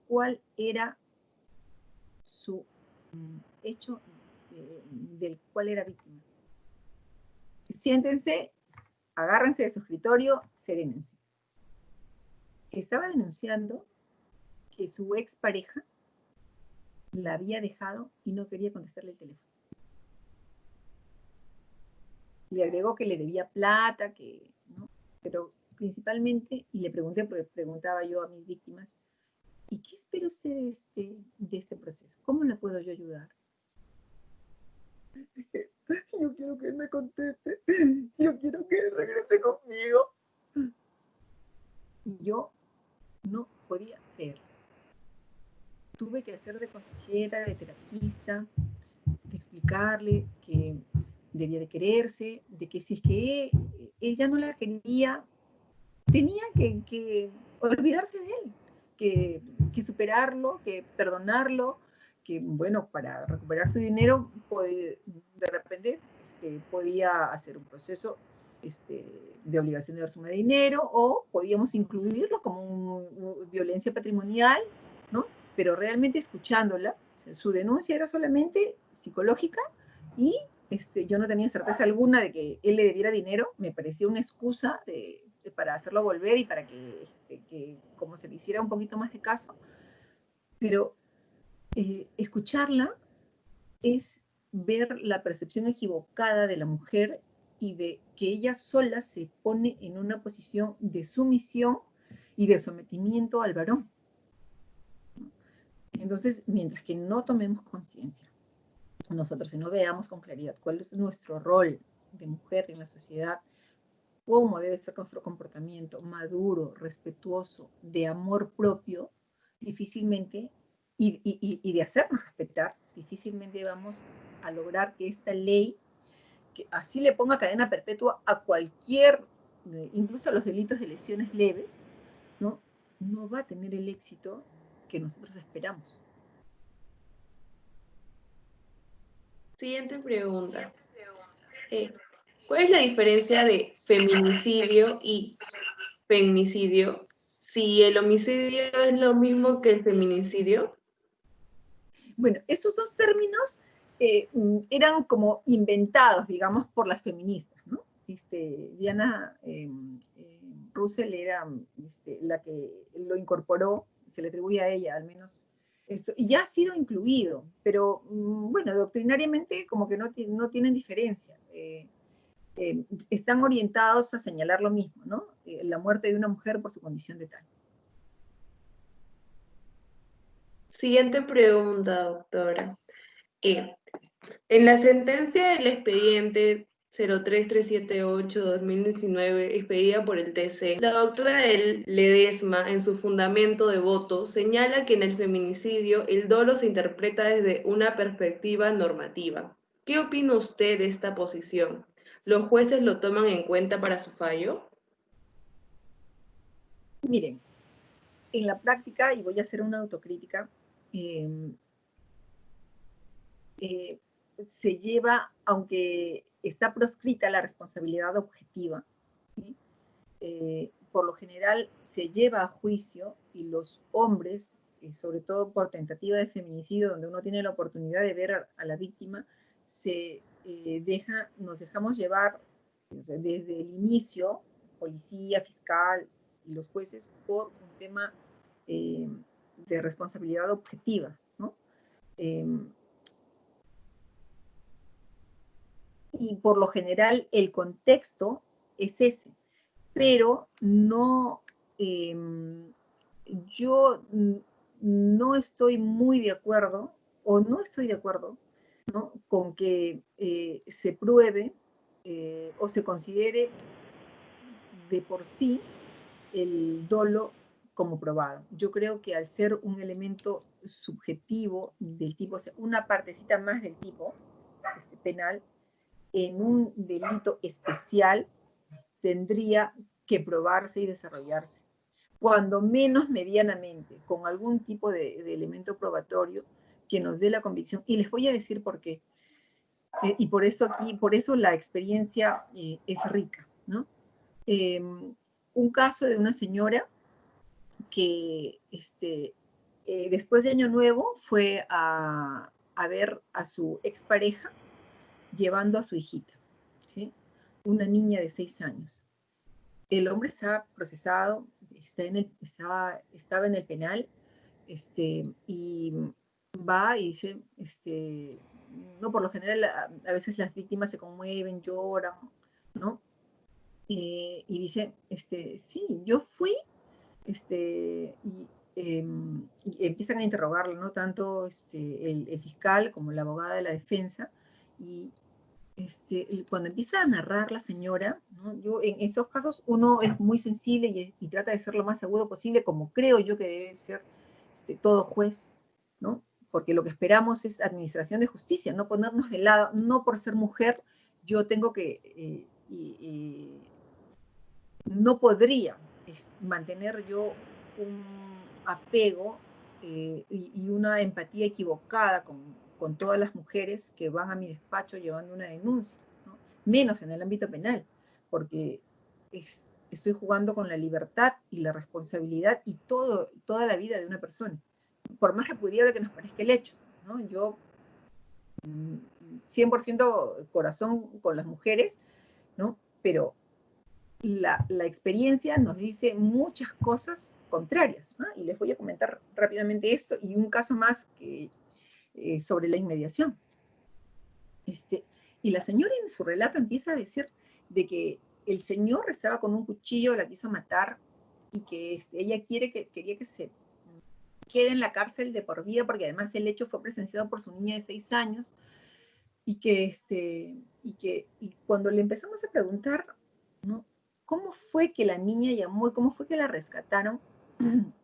S1: cuál era su hecho del cual era víctima. Siéntense, agárrense de su escritorio, serénense. Estaba denunciando que su expareja la había dejado y no quería contestarle el teléfono. Le agregó que le debía plata, ¿no?, pero principalmente, y le pregunté, porque preguntaba yo a mis víctimas, ¿y qué espera usted de este proceso? ¿Cómo la puedo yo ayudar? Yo quiero que él me conteste, yo quiero que él regrese conmigo. Y yo no podía creerlo. tuve que hacer de consejera, de terapista, de explicarle que debía de quererse, de que si es que ella no la quería, tenía que olvidarse de él, que superarlo, que perdonarlo, que bueno, para recuperar su dinero, de repente podía hacer un proceso de obligación de dar suma de dinero, o podíamos incluirlo como violencia patrimonial, ¿no? Pero realmente escuchándola, o sea, su denuncia era solamente psicológica, y yo no tenía certeza alguna de que él le debiera dinero. Me parecía una excusa para hacerlo volver y para que como se le hiciera un poquito más de caso. Pero escucharla es ver la percepción equivocada de la mujer y de que ella sola se pone en una posición de sumisión y de sometimiento al varón. Entonces, mientras que no tomemos conciencia, nosotros, y no veamos con claridad cuál es nuestro rol de mujer en la sociedad, cómo debe ser nuestro comportamiento maduro, respetuoso, de amor propio, difícilmente, y de hacernos respetar, difícilmente vamos a lograr que esta ley, que así le ponga cadena perpetua a cualquier, incluso a los delitos de lesiones leves, no va a tener el éxito que nosotros esperamos.
S3: Siguiente pregunta. ¿Cuál es la diferencia de feminicidio y femicidio? Si el homicidio es lo mismo que el feminicidio.
S1: Bueno, esos dos términos eran como inventados, digamos, por las feministas, ¿no? Diana Russell era la que lo incorporó, se le atribuye a ella al menos esto, y ya ha sido incluido, pero bueno, doctrinariamente como que no tienen diferencia. Están orientados a señalar lo mismo, ¿no? La muerte de una mujer por su condición de tal.
S3: Siguiente pregunta, doctora. En la sentencia del expediente 03378-2019, expedida por el TC, la doctora Ledesma, en su fundamento de voto, señala que en el feminicidio el dolo se interpreta desde una perspectiva normativa. ¿Qué opina usted de esta posición? ¿Los jueces lo toman en cuenta para su fallo?
S1: Miren, en la práctica, y voy a hacer una autocrítica, se lleva, aunque está proscrita la responsabilidad objetiva, ¿sí? Por lo general se lleva a juicio, y los hombres, sobre todo por tentativa de feminicidio, donde uno tiene la oportunidad de ver a la víctima, nos dejamos llevar, o sea, desde el inicio, policía, fiscal y los jueces, por un tema de responsabilidad objetiva, ¿no? Y por lo general el contexto es ese, pero no, yo no estoy muy de acuerdo, o no estoy de acuerdo, ¿no?, con que se pruebe o se considere de por sí el dolo como probado. Yo creo que al ser un elemento subjetivo del tipo, o sea, una partecita más del tipo penal, en un delito especial tendría que probarse y desarrollarse, cuando menos medianamente, con algún tipo de elemento probatorio que nos dé la convicción. Y les voy a decir por qué. Y por eso la experiencia es rica, ¿no? Un caso de una señora que después de Año Nuevo fue a ver a su expareja llevando a su hijita, ¿sí?, una niña de 6 años. El hombre estaba procesado, estaba en el penal, y va y dice, no, por lo general, a veces las víctimas se conmueven, lloran, ¿no? Y dice, sí, yo fui, y empiezan a interrogarlo, ¿no?, tanto el fiscal como la abogada de la defensa, y cuando empieza a narrar la señora, ¿no?, yo en esos casos uno es muy sensible y trata de ser lo más agudo posible, como creo yo que debe ser todo juez, ¿no? Porque lo que esperamos es administración de justicia, no ponernos de lado, no por ser mujer, yo tengo que, no podría mantener yo un apego y una empatía equivocada con todas las mujeres que van a mi despacho llevando una denuncia, ¿no? Menos en el ámbito penal, porque estoy jugando con la libertad y la responsabilidad y toda la vida de una persona, por más repudiable que nos parezca el hecho, ¿no? Yo 100% corazón con las mujeres, ¿no? Pero la experiencia nos dice muchas cosas contrarias, ¿no? Y les voy a comentar rápidamente esto y un caso más que, sobre la inmediación. Y la señora en su relato empieza a decir de que el señor estaba con un cuchillo, la quiso matar y que ella quería que se quede en la cárcel de por vida porque además el hecho fue presenciado por su niña de 6 años y cuando le empezamos a preguntar, ¿no? ¿Cómo fue que la niña llamó y cómo fue que la rescataron?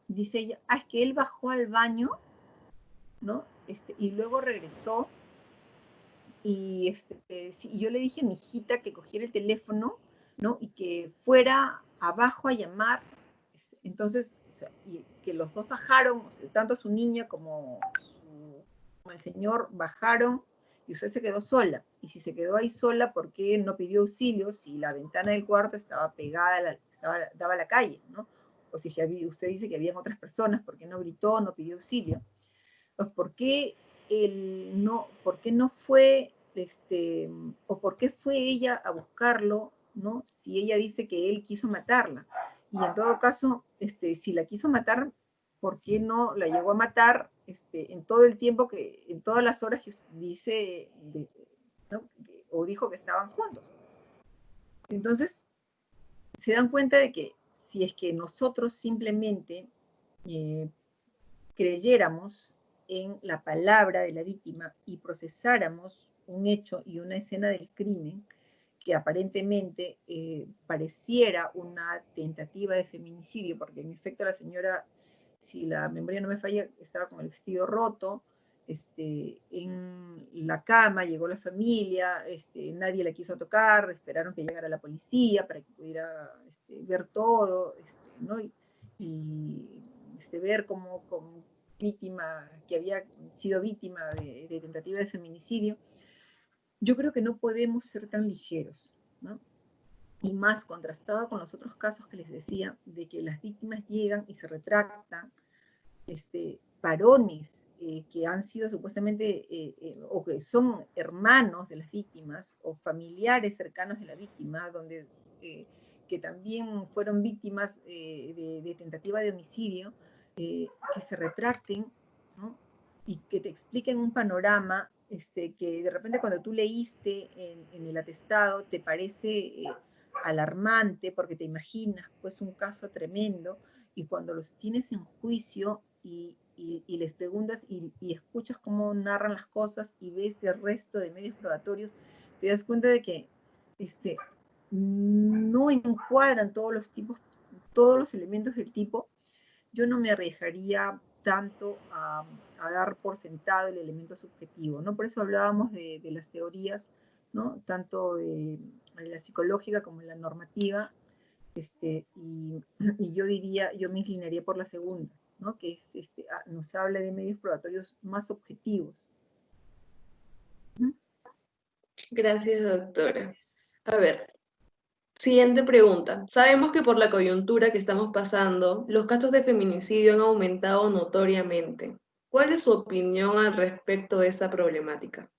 S1: Dice ella, es que él bajó al baño, ¿no? Y luego regresó y yo le dije a mi hijita que cogiera el teléfono, ¿no? Y que fuera abajo a llamar. Entonces, o sea, y que los dos bajaron, o sea, tanto su niña como el señor bajaron y usted se quedó sola. Y si se quedó ahí sola, ¿por qué no pidió auxilio si la ventana del cuarto estaba pegada, daba a la calle, ¿no? O si usted dice que habían otras personas, ¿por qué no gritó, no pidió auxilio? Pues, ¿por qué no fue, o por qué fue ella a buscarlo, ¿no? Si ella dice que él quiso matarla. Y en todo caso, si la quiso matar, ¿por qué no la llegó a matar en todo el tiempo en todas las horas que dice, ¿no? O dijo que estaban juntos? Entonces, se dan cuenta de que si es que nosotros simplemente creyéramos en la palabra de la víctima y procesáramos un hecho y una escena del crimen que aparentemente pareciera una tentativa de feminicidio, porque en efecto la señora, si la memoria no me falla, estaba con el vestido roto, en la cama, llegó la familia, nadie la quiso tocar, esperaron que llegara la policía para que pudiera ver todo, ¿no? Y ver cómo víctima, que había sido víctima de tentativa de feminicidio. Yo creo que no podemos ser tan ligeros, ¿no? Y más contrastado con los otros casos que les decía, de que las víctimas llegan y se retractan, varones que han sido supuestamente, o que son hermanos de las víctimas, o familiares cercanos de la víctima, donde, que también fueron víctimas de tentativa de homicidio, que se retracten, ¿no? Y que te expliquen un panorama que de repente cuando tú leíste en el atestado te parece alarmante porque te imaginas pues un caso tremendo, y cuando los tienes en juicio y les preguntas y escuchas cómo narran las cosas y ves el resto de medios probatorios, te das cuenta de que no encuadran todos los elementos del tipo. Yo no me arriesgaría tanto a dar por sentado el elemento subjetivo, ¿no? Por eso hablábamos de las teorías, ¿no? Tanto de la psicológica como la normativa, y yo me inclinaría por la segunda, ¿no? Que es, nos habla de medios probatorios más objetivos.
S3: Gracias, doctora. A ver, siguiente pregunta. Sabemos que por la coyuntura que estamos pasando, los casos de feminicidio han aumentado notoriamente. ¿Cuál es su opinión al respecto de esa problemática?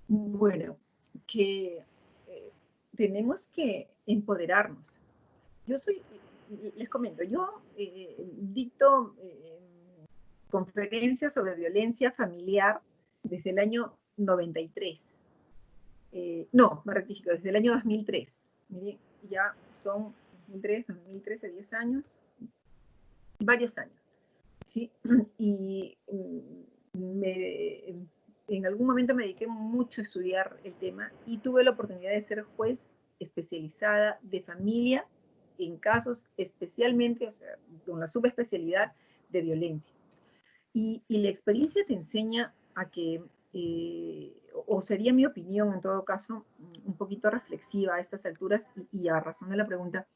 S1: Bueno, que tenemos que empoderarnos. Les comento, yo dicto conferencias sobre violencia familiar desde el año 93. No, me rectifico, desde el año 2003. Miren, ya son 2003, 2013, 10 años, varios años. ¿Sí? Y en algún momento me dediqué mucho a estudiar el tema y tuve la oportunidad de ser juez especializada de familia en casos especialmente, o sea, con la subespecialidad de violencia. Y la experiencia te enseña a que, o sería mi opinión en todo caso, un poquito reflexiva a estas alturas y a razón de la pregunta,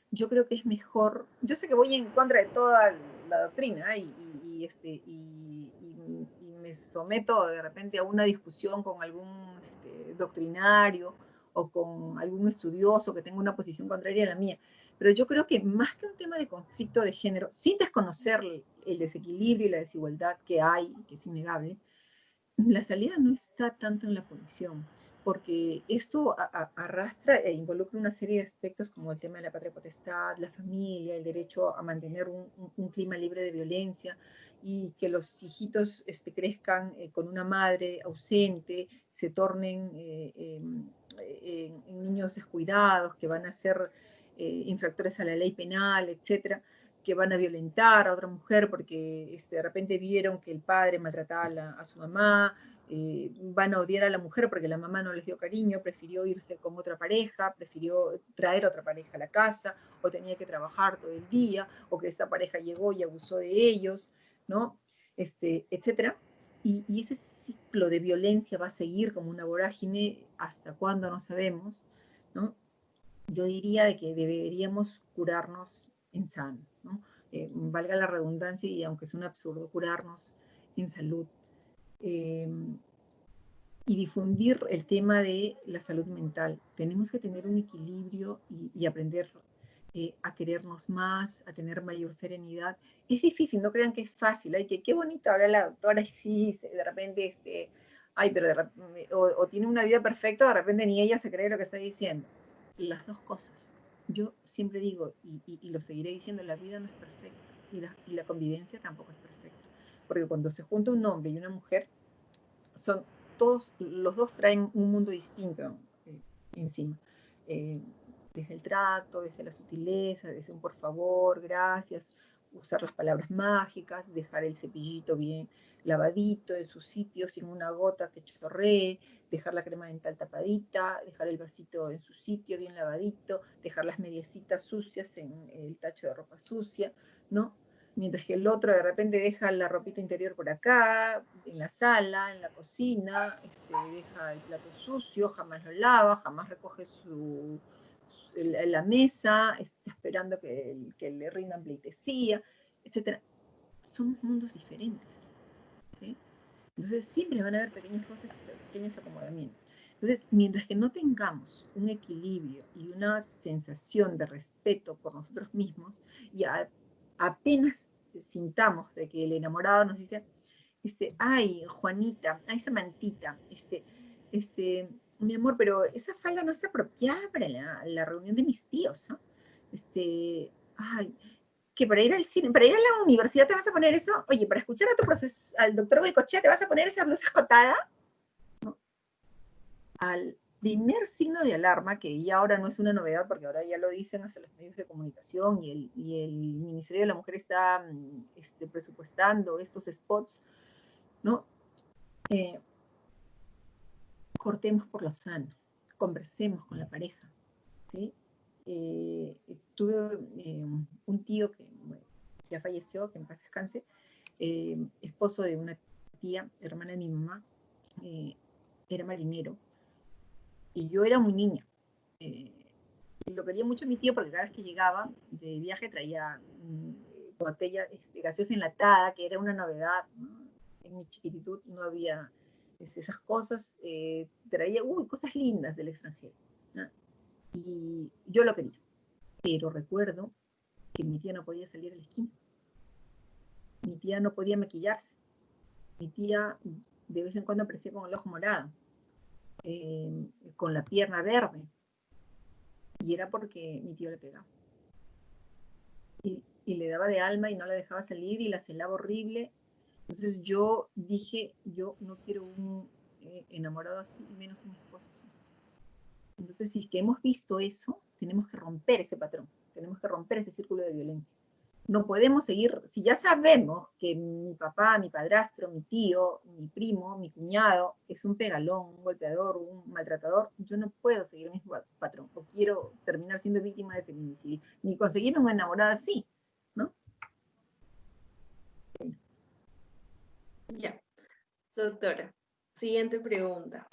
S1: yo creo que es mejor, yo sé que voy en contra de toda la doctrina y me someto de repente a una discusión con algún doctrinario o con algún estudioso que tenga una posición contraria a la mía, pero yo creo que más que un tema de conflicto de género, sin desconocer el desequilibrio y la desigualdad que hay, que es innegable, la salida no está tanto en la punición, porque esto arrastra e involucra una serie de aspectos como el tema de la patria potestad, la familia, el derecho a mantener un clima libre de violencia y que los hijitos crezcan con una madre ausente, se tornen en niños descuidados, que van a ser infractores a la ley penal, etcétera, que van a violentar a otra mujer porque de repente vieron que el padre maltrataba a su mamá, van a odiar a la mujer porque la mamá no les dio cariño, prefirió irse con otra pareja, prefirió traer otra pareja a la casa, o tenía que trabajar todo el día, o que esta pareja llegó y abusó de ellos, ¿no? Etcétera. Y ese ciclo de violencia va a seguir como una vorágine hasta cuándo no sabemos, ¿no? Yo diría de que deberíamos curarnos en sano, ¿no? Valga la redundancia y aunque es un absurdo, curarnos en salud y difundir el tema de la salud mental. Tenemos que tener un equilibrio y aprender a querernos más, a tener mayor serenidad. Es difícil, no crean que es fácil, ay, que qué bonito habla la doctora y sí, de repente, ay, pero de repente, o tiene una vida perfecta, de repente ni ella se cree lo que está diciendo. Las dos cosas. Yo siempre digo, y lo seguiré diciendo, la vida no es perfecta y la convivencia tampoco es perfecta. Porque cuando se junta un hombre y una mujer, son todos, los dos traen un mundo distinto encima. Desde el trato, desde la sutileza, desde un por favor, gracias, usar las palabras mágicas, dejar el cepillito bien lavadito en su sitio, sin una gota que chorree, dejar la crema dental tapadita, dejar el vasito en su sitio bien lavadito, dejar las mediecitas sucias en el tacho de ropa sucia, ¿no? Mientras que el otro de repente deja la ropita interior por acá, en la sala, en la cocina, deja el plato sucio, jamás lo lava, jamás recoge la mesa, está esperando que le rindan pleitesía, etc. Somos mundos diferentes, ¿sí? Entonces siempre van a haber pequeños roces y pequeños acomodamientos. Entonces, mientras que no tengamos un equilibrio y una sensación de respeto por nosotros mismos, y apenas sintamos de que el enamorado nos dice, ay, Juanita, ay, Samantita, mi amor, pero esa falda no es apropiada para la reunión de mis tíos, ¿no? Ay, que para ir al cine, para ir a la universidad te vas a poner eso, oye, para escuchar a tu al doctor Goicoechea te vas a poner esa blusa escotada, ¿no? Al primer signo de alarma, que ya ahora no es una novedad, porque ahora ya lo dicen hasta los medios de comunicación y el Ministerio de la Mujer está presupuestando estos spots, ¿no? Cortemos por lo sano, conversemos con la pareja, ¿sí? Tuve un tío que ya falleció, que en paz descanse, esposo de una tía, hermana de mi mamá, era marinero, y yo era muy niña. Y lo quería mucho mi tío porque cada vez que llegaba de viaje traía botella gaseosa enlatada, que era una novedad, ¿no? En mi chiquititud no había esas cosas, traía cosas lindas del extranjero, ¿no? Y yo lo quería, pero recuerdo que mi tía no podía salir a la esquina, mi tía no podía maquillarse, mi tía de vez en cuando aparecía con el ojo morado, con la pierna verde, y era porque mi tío le pegaba. Y le daba de alma y no la dejaba salir y la celaba horrible. Entonces yo dije, yo no quiero un enamorado así, y menos un esposo así. Entonces, si es que hemos visto eso, tenemos que romper ese patrón, tenemos que romper ese círculo de violencia. No podemos seguir, si ya sabemos que mi papá, mi padrastro, mi tío, mi primo, mi cuñado es un pegalón, un golpeador, un maltratador, yo no puedo seguir el mismo patrón, o quiero terminar siendo víctima de feminicidio, ni conseguir una enamorada así, ¿no?
S3: Ya. Doctora, siguiente pregunta.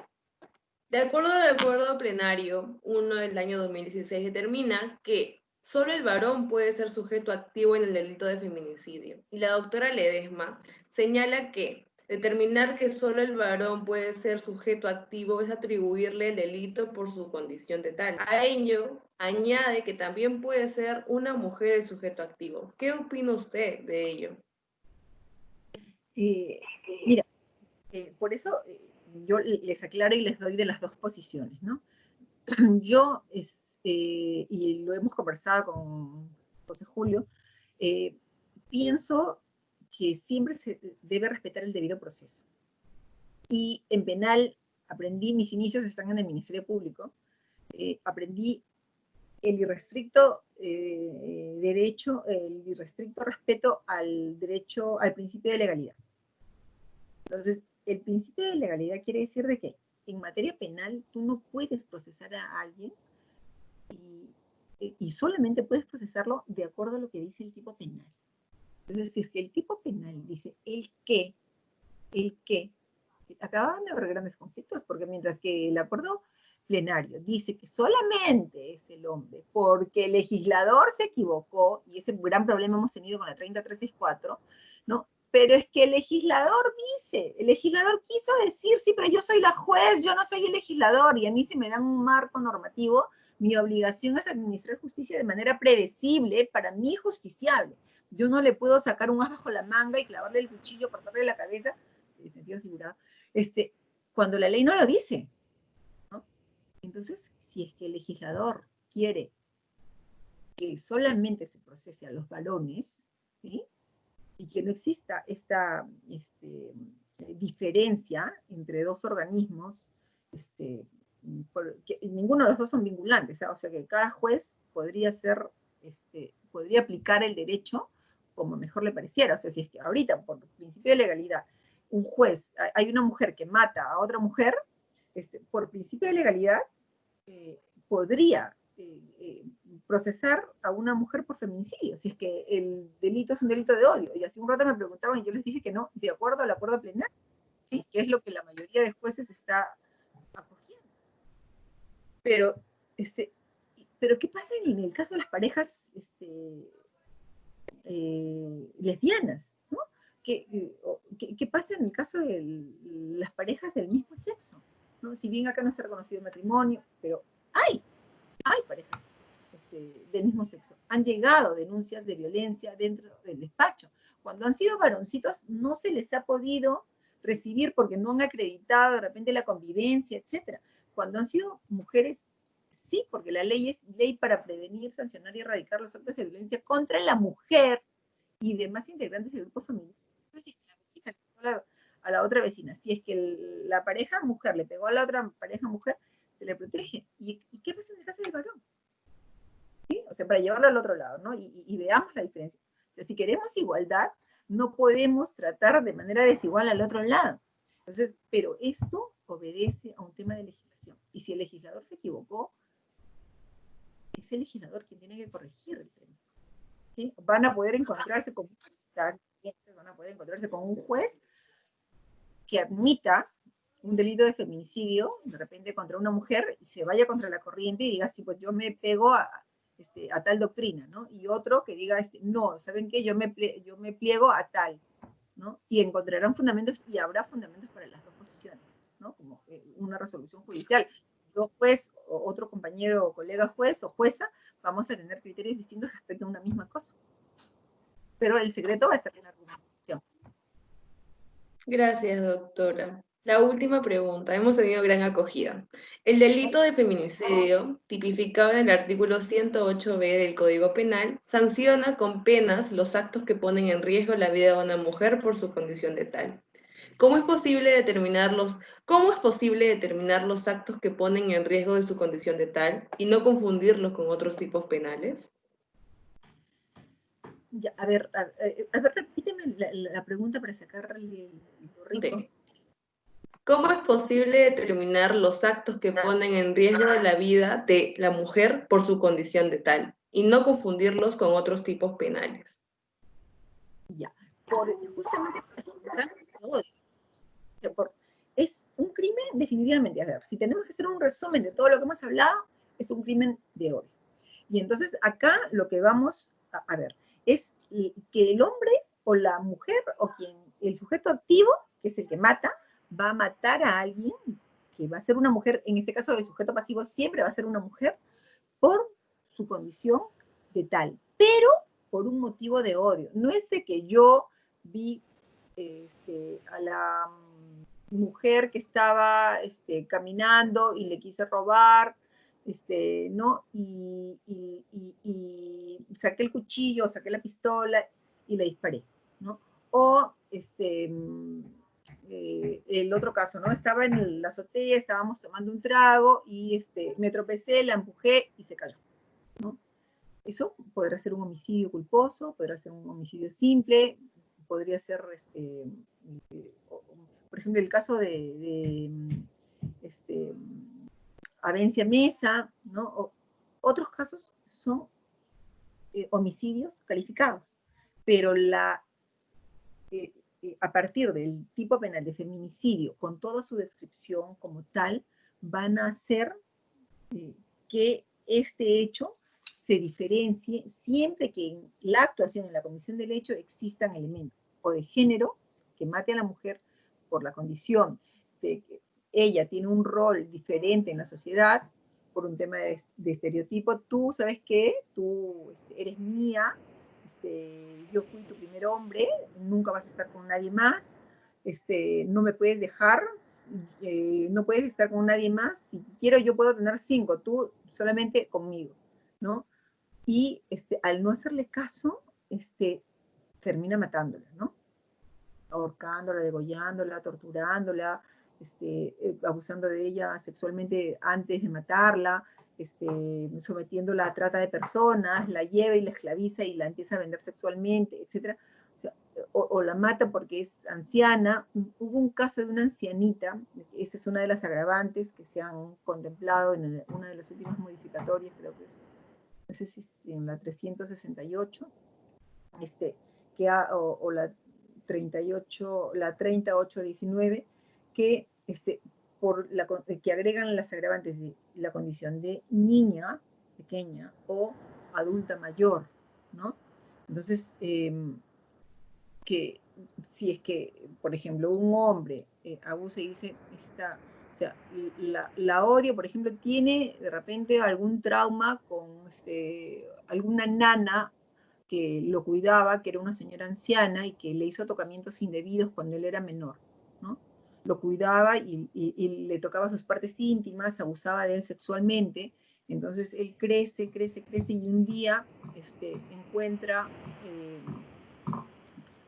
S3: De acuerdo al Acuerdo Plenario 1 del año 2016, determina que solo el varón puede ser sujeto activo en el delito de feminicidio. Y la doctora Ledesma señala que determinar que solo el varón puede ser sujeto activo es atribuirle el delito por su condición de tal. A ello, añade que también puede ser una mujer el sujeto activo. ¿Qué opina usted de ello?
S1: Mira, por eso yo les aclaro y les doy de las dos posiciones, ¿no? Yo, y lo hemos conversado con José Julio, pienso que siempre se debe respetar el debido proceso. Y en penal aprendí, mis inicios están en el Ministerio Público, aprendí el irrestricto derecho, el irrestricto respeto al derecho, al principio de legalidad. Entonces, el principio de legalidad quiere decir de que en materia penal tú no puedes procesar a alguien y solamente puedes procesarlo de acuerdo a lo que dice el tipo penal. Entonces, si es que el tipo penal dice el que, acaban de haber grandes conflictos, porque mientras que el acuerdo plenario dice que solamente es el hombre, porque el legislador se equivocó, y ese gran problema hemos tenido con la 30364, ¿no? Pero es que el legislador quiso decir, sí, pero yo soy la juez, yo no soy el legislador, y a mí si me dan un marco normativo, mi obligación es administrar justicia de manera predecible, para mí justiciable. Yo no le puedo sacar un as bajo la manga y clavarle el cuchillo, cortarle la cabeza, en sentido figurado, cuando la ley no lo dice, ¿no? Entonces, si es que el legislador quiere que solamente se procese a los varones, ¿sí? Y que no exista esta diferencia entre dos organismos, porque ninguno de los dos son vinculantes, o sea que cada juez podría podría aplicar el derecho como mejor le pareciera. O sea, si es que ahorita, por principio de legalidad, un juez, hay una mujer que mata a otra mujer, por principio de legalidad, podría procesar a una mujer por feminicidio, si es que el delito es un delito de odio. Y hace un rato me preguntaban y yo les dije que no, de acuerdo al acuerdo plenario, ¿sí? Que es lo que la mayoría de jueces está acogiendo. Pero, ¿qué pasa en el caso de las parejas lesbianas? ¿No? ¿Qué pasa en el caso de las parejas del mismo sexo? ¿No? Si bien acá no se ha reconocido matrimonio, pero hay parejas del mismo sexo. Han llegado denuncias de violencia dentro del despacho. Cuando han sido varoncitos, no se les ha podido recibir porque no han acreditado de repente la convivencia, etc. Cuando han sido mujeres, sí, porque la ley es ley para prevenir, sancionar y erradicar los actos de violencia contra la mujer y demás integrantes del grupo familiar. Entonces, si la vecina le pegó a la otra vecina, si es que la pareja mujer le pegó a la otra pareja mujer, se le protege. ¿Y qué pasa en el caso del varón? ¿Sí? O sea, para llevarlo al otro lado, ¿no? Y veamos la diferencia. O sea, si queremos igualdad, no podemos tratar de manera desigual al otro lado. Entonces, pero esto obedece a un tema de legislación. Y si el legislador se equivocó, es el legislador quien tiene que corregir el tema. ¿Sí? Van a poder encontrarse con un juez que admita un delito de feminicidio, de repente contra una mujer, y se vaya contra la corriente y diga, sí, pues yo me pego a tal doctrina, ¿no? Y otro que diga, no, ¿saben qué? Yo me pliego a tal, ¿no? Y encontrarán fundamentos, y habrá fundamentos para las dos posiciones, ¿no? Como una resolución judicial. Yo juez, o otro compañero o colega juez o jueza, vamos a tener criterios distintos respecto a una misma cosa. Pero el secreto va a estar en la argumentación.
S3: Gracias, doctora. La última pregunta. Hemos tenido gran acogida. El delito de feminicidio, tipificado en el artículo 108b del Código Penal, sanciona con penas los actos que ponen en riesgo la vida de una mujer por su condición de tal. ¿Cómo es posible determinar los actos que ponen en riesgo de su condición de tal y no confundirlos con otros tipos penales?
S1: Ya, a ver, repíteme la pregunta para sacarle lo rico.
S3: Okay. ¿Cómo es posible determinar los actos que ponen en riesgo la vida de la mujer por su condición de tal y no confundirlos con otros tipos penales?
S1: Ya, justamente de odio. O sea, es un crimen definitivamente. A ver, si tenemos que hacer un resumen de todo lo que hemos hablado, es un crimen de odio. Y entonces acá lo que vamos a ver es que el hombre o la mujer o el sujeto activo, que es el que mata, va a matar a alguien que va a ser una mujer, en este caso el sujeto pasivo siempre va a ser una mujer, por su condición de tal, pero por un motivo de odio. No es de que yo vi a la mujer que estaba caminando y le quise robar, ¿no? Y saqué el cuchillo, saqué la pistola y le disparé, ¿no? O el otro caso, ¿no? Estaba en la azotea, estábamos tomando un trago y me tropecé, la empujé y se cayó, ¿no? Eso podrá ser un homicidio culposo, podrá ser un homicidio simple, podría ser, por ejemplo, el caso de Avencia Mesa, ¿no? Otros casos son homicidios calificados, pero a partir del tipo penal de feminicidio, con toda su descripción como tal, van a hacer que este hecho se diferencie siempre que en la actuación, en la comisión del hecho, existan elementos o de género, que mate a la mujer por la condición de que ella tiene un rol diferente en la sociedad, por un tema de estereotipo. Tú, ¿sabes qué? Tú eres mía, yo fui tu primer hombre, nunca vas a estar con nadie más, no me puedes dejar, no puedes estar con nadie más, si quiero yo puedo tener 5, tú solamente conmigo, ¿no? Y al no hacerle caso, termina matándola, ¿no? Ahorcándola, degollándola, torturándola, abusando de ella sexualmente antes de matarla, sometiéndola a trata de personas, la lleva y la esclaviza y la empieza a vender sexualmente, etc. O sea, o la mata porque es anciana. Hubo un caso de una ancianita, esa es una de las agravantes que se han contemplado en una de las últimas modificatorias, creo que es, no sé si es en la 368, o la 38, la 3819, que, que agregan las agravantes de la condición de niña pequeña o adulta mayor, ¿no? Entonces, que si es que, por ejemplo, un hombre abusa y dice, o sea, la odio, por ejemplo, tiene de repente algún trauma con alguna nana que lo cuidaba, que era una señora anciana y que le hizo tocamientos indebidos cuando él era menor, ¿no? Lo cuidaba y le tocaba sus partes íntimas, abusaba de él sexualmente. Entonces él crece y un día encuentra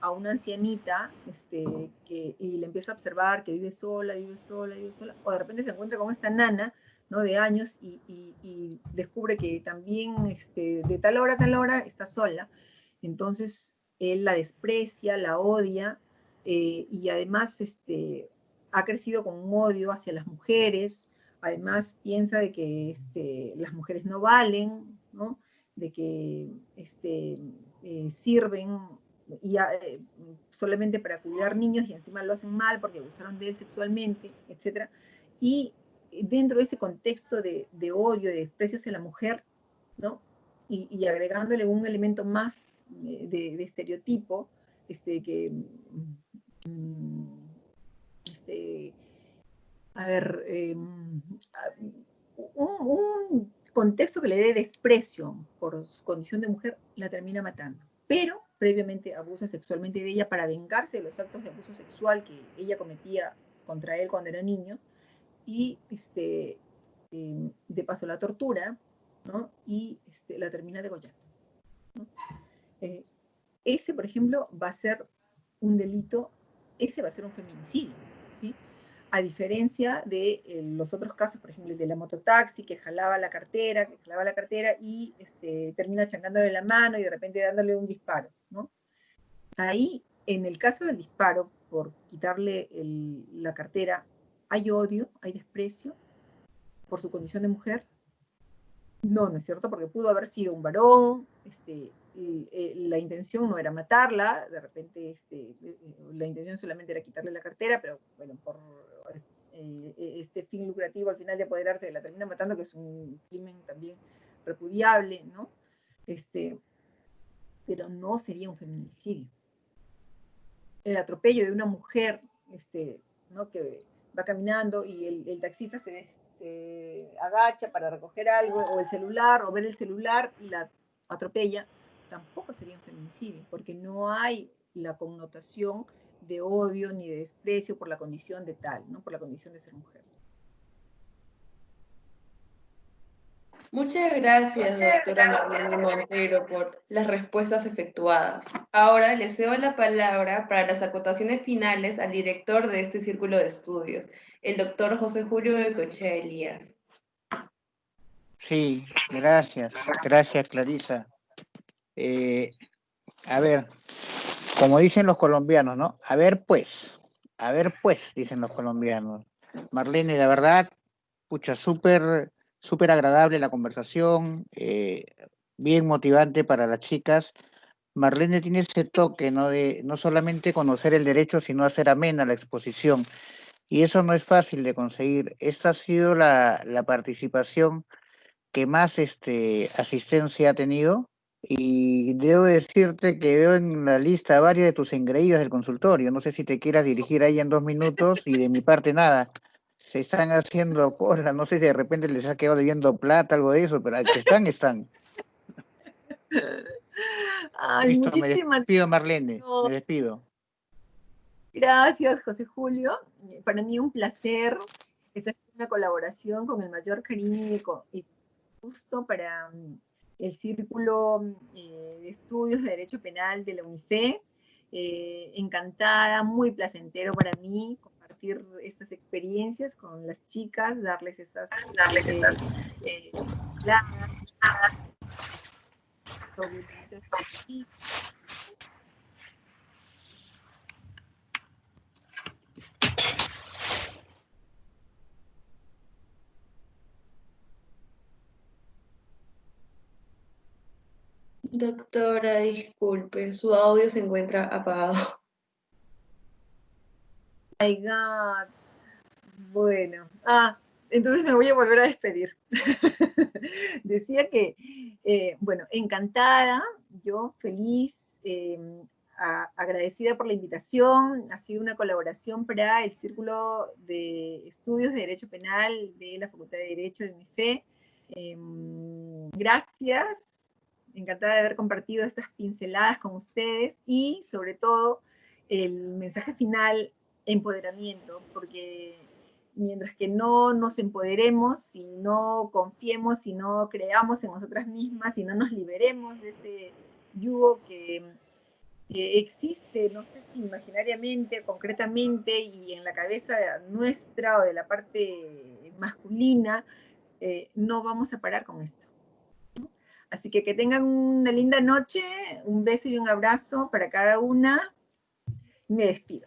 S1: a una ancianita y le empieza a observar que vive sola, o de repente se encuentra con esta nana, ¿no? De años y descubre que también de tal hora a tal hora está sola. Entonces él la desprecia, la odia, y además ha crecido con un odio hacia las mujeres. Además piensa de que las mujeres no valen, ¿no? De que sirven y solamente para cuidar niños y encima lo hacen mal porque abusaron de él sexualmente, etc. Y dentro de ese contexto de odio, de desprecio hacia la mujer, ¿no? Y agregándole un elemento más de estereotipo, que, a ver, un contexto que le dé desprecio por su condición de mujer, la termina matando. Pero previamente abusa sexualmente de ella para vengarse de los actos de abuso sexual que ella cometía contra él cuando era niño, y de paso la tortura, ¿no? Y la termina degollando, ¿no? Ese, por ejemplo, va a ser un delito, ese va a ser un feminicidio, ¿sí? A diferencia de los otros casos, por ejemplo, el de la mototaxi, que jalaba la cartera y termina chancándole la mano y de repente dándole un disparo, ¿no? Ahí, en el caso del disparo, por quitarle la cartera, hay odio, hay desprecio por su condición de mujer, No, no es cierto, porque pudo haber sido un varón, la intención no era matarla, de repente la intención solamente era quitarle la cartera, pero bueno, por este fin lucrativo al final de apoderarse la termina matando, que es un crimen también repudiable, ¿no? Pero no sería un feminicidio. El atropello de una mujer, ¿no? Que va caminando y el taxista se agacha para recoger algo, o el celular, o ver el celular y la atropella, tampoco sería un feminicidio, porque no hay la connotación de odio ni de desprecio por la condición de tal, ¿no? Por la condición de ser mujer.
S3: Muchas gracias, doctora Marlene Montero, por las respuestas efectuadas. Ahora le cedo la palabra para las acotaciones finales al director de este círculo de estudios, el doctor José Julio Goicoechea Elías.
S4: Sí, gracias Clarisa. A ver, como dicen los colombianos, ¿no? A ver pues, dicen los colombianos. Marlene, la verdad, pucha, súper agradable la conversación, bien motivante para las chicas. Marlene tiene ese toque, ¿no? De no solamente conocer el derecho, sino hacer amena la exposición. Y eso no es fácil de conseguir. Esta ha sido la participación que más asistencia ha tenido. Y debo decirte que veo en la lista varios de tus engreídos del consultorio. No sé si te quieras dirigir ahí en 2 minutos y de mi parte nada. Se están haciendo cosas, no sé si de repente les ha quedado debiendo plata, algo de eso, pero que están.
S1: Ay,
S4: Listo, me
S1: muchísimas
S4: despido, Marlene,
S1: gracias.
S4: me despido.
S1: Gracias, José Julio. Para mí un placer. Esta es una colaboración con el mayor cariño y gusto para el Círculo de Estudios de Derecho Penal de la UNIFE. Encantada, muy placentero para mí compartir estas experiencias con las chicas, darles esas sobre el delito de feminicidio.
S3: Doctora, disculpe, su audio se encuentra apagado.
S1: My God. Bueno, entonces me voy a volver a despedir. Decía que, bueno, encantada, yo feliz, agradecida por la invitación. Ha sido una colaboración para el Círculo de Estudios de Derecho Penal de la Facultad de Derecho de UNIFE. Gracias, encantada de haber compartido estas pinceladas con ustedes y sobre todo el mensaje final, empoderamiento, porque mientras que no nos empoderemos, si no confiemos, si no creamos en nosotras mismas, si no nos liberemos de ese yugo que existe, no sé si imaginariamente, concretamente, y en la cabeza nuestra o de la parte masculina, no vamos a parar con esto. Así que tengan una linda noche, un beso y un abrazo para cada una. Me despido.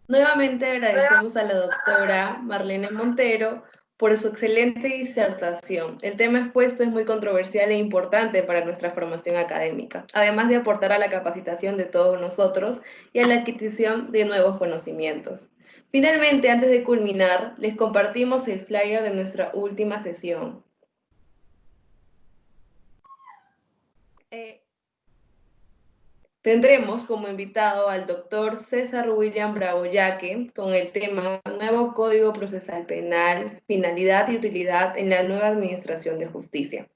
S3: Nuevamente agradecemos a la doctora Marlene Montero por su excelente disertación. El tema expuesto es muy controversial e importante para nuestra formación académica, además de aportar a la capacitación de todos nosotros y a la adquisición de nuevos conocimientos. Finalmente, antes de culminar, les compartimos el flyer de nuestra última sesión. Tendremos como invitado al doctor César William Bravo Yaque con el tema Nuevo Código Procesal Penal, finalidad y utilidad en la nueva administración de justicia.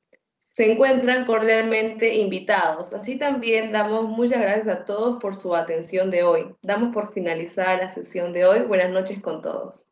S3: Se encuentran cordialmente invitados. Así también damos muchas gracias a todos por su atención de hoy. Damos por finalizada la sesión de hoy. Buenas noches con todos.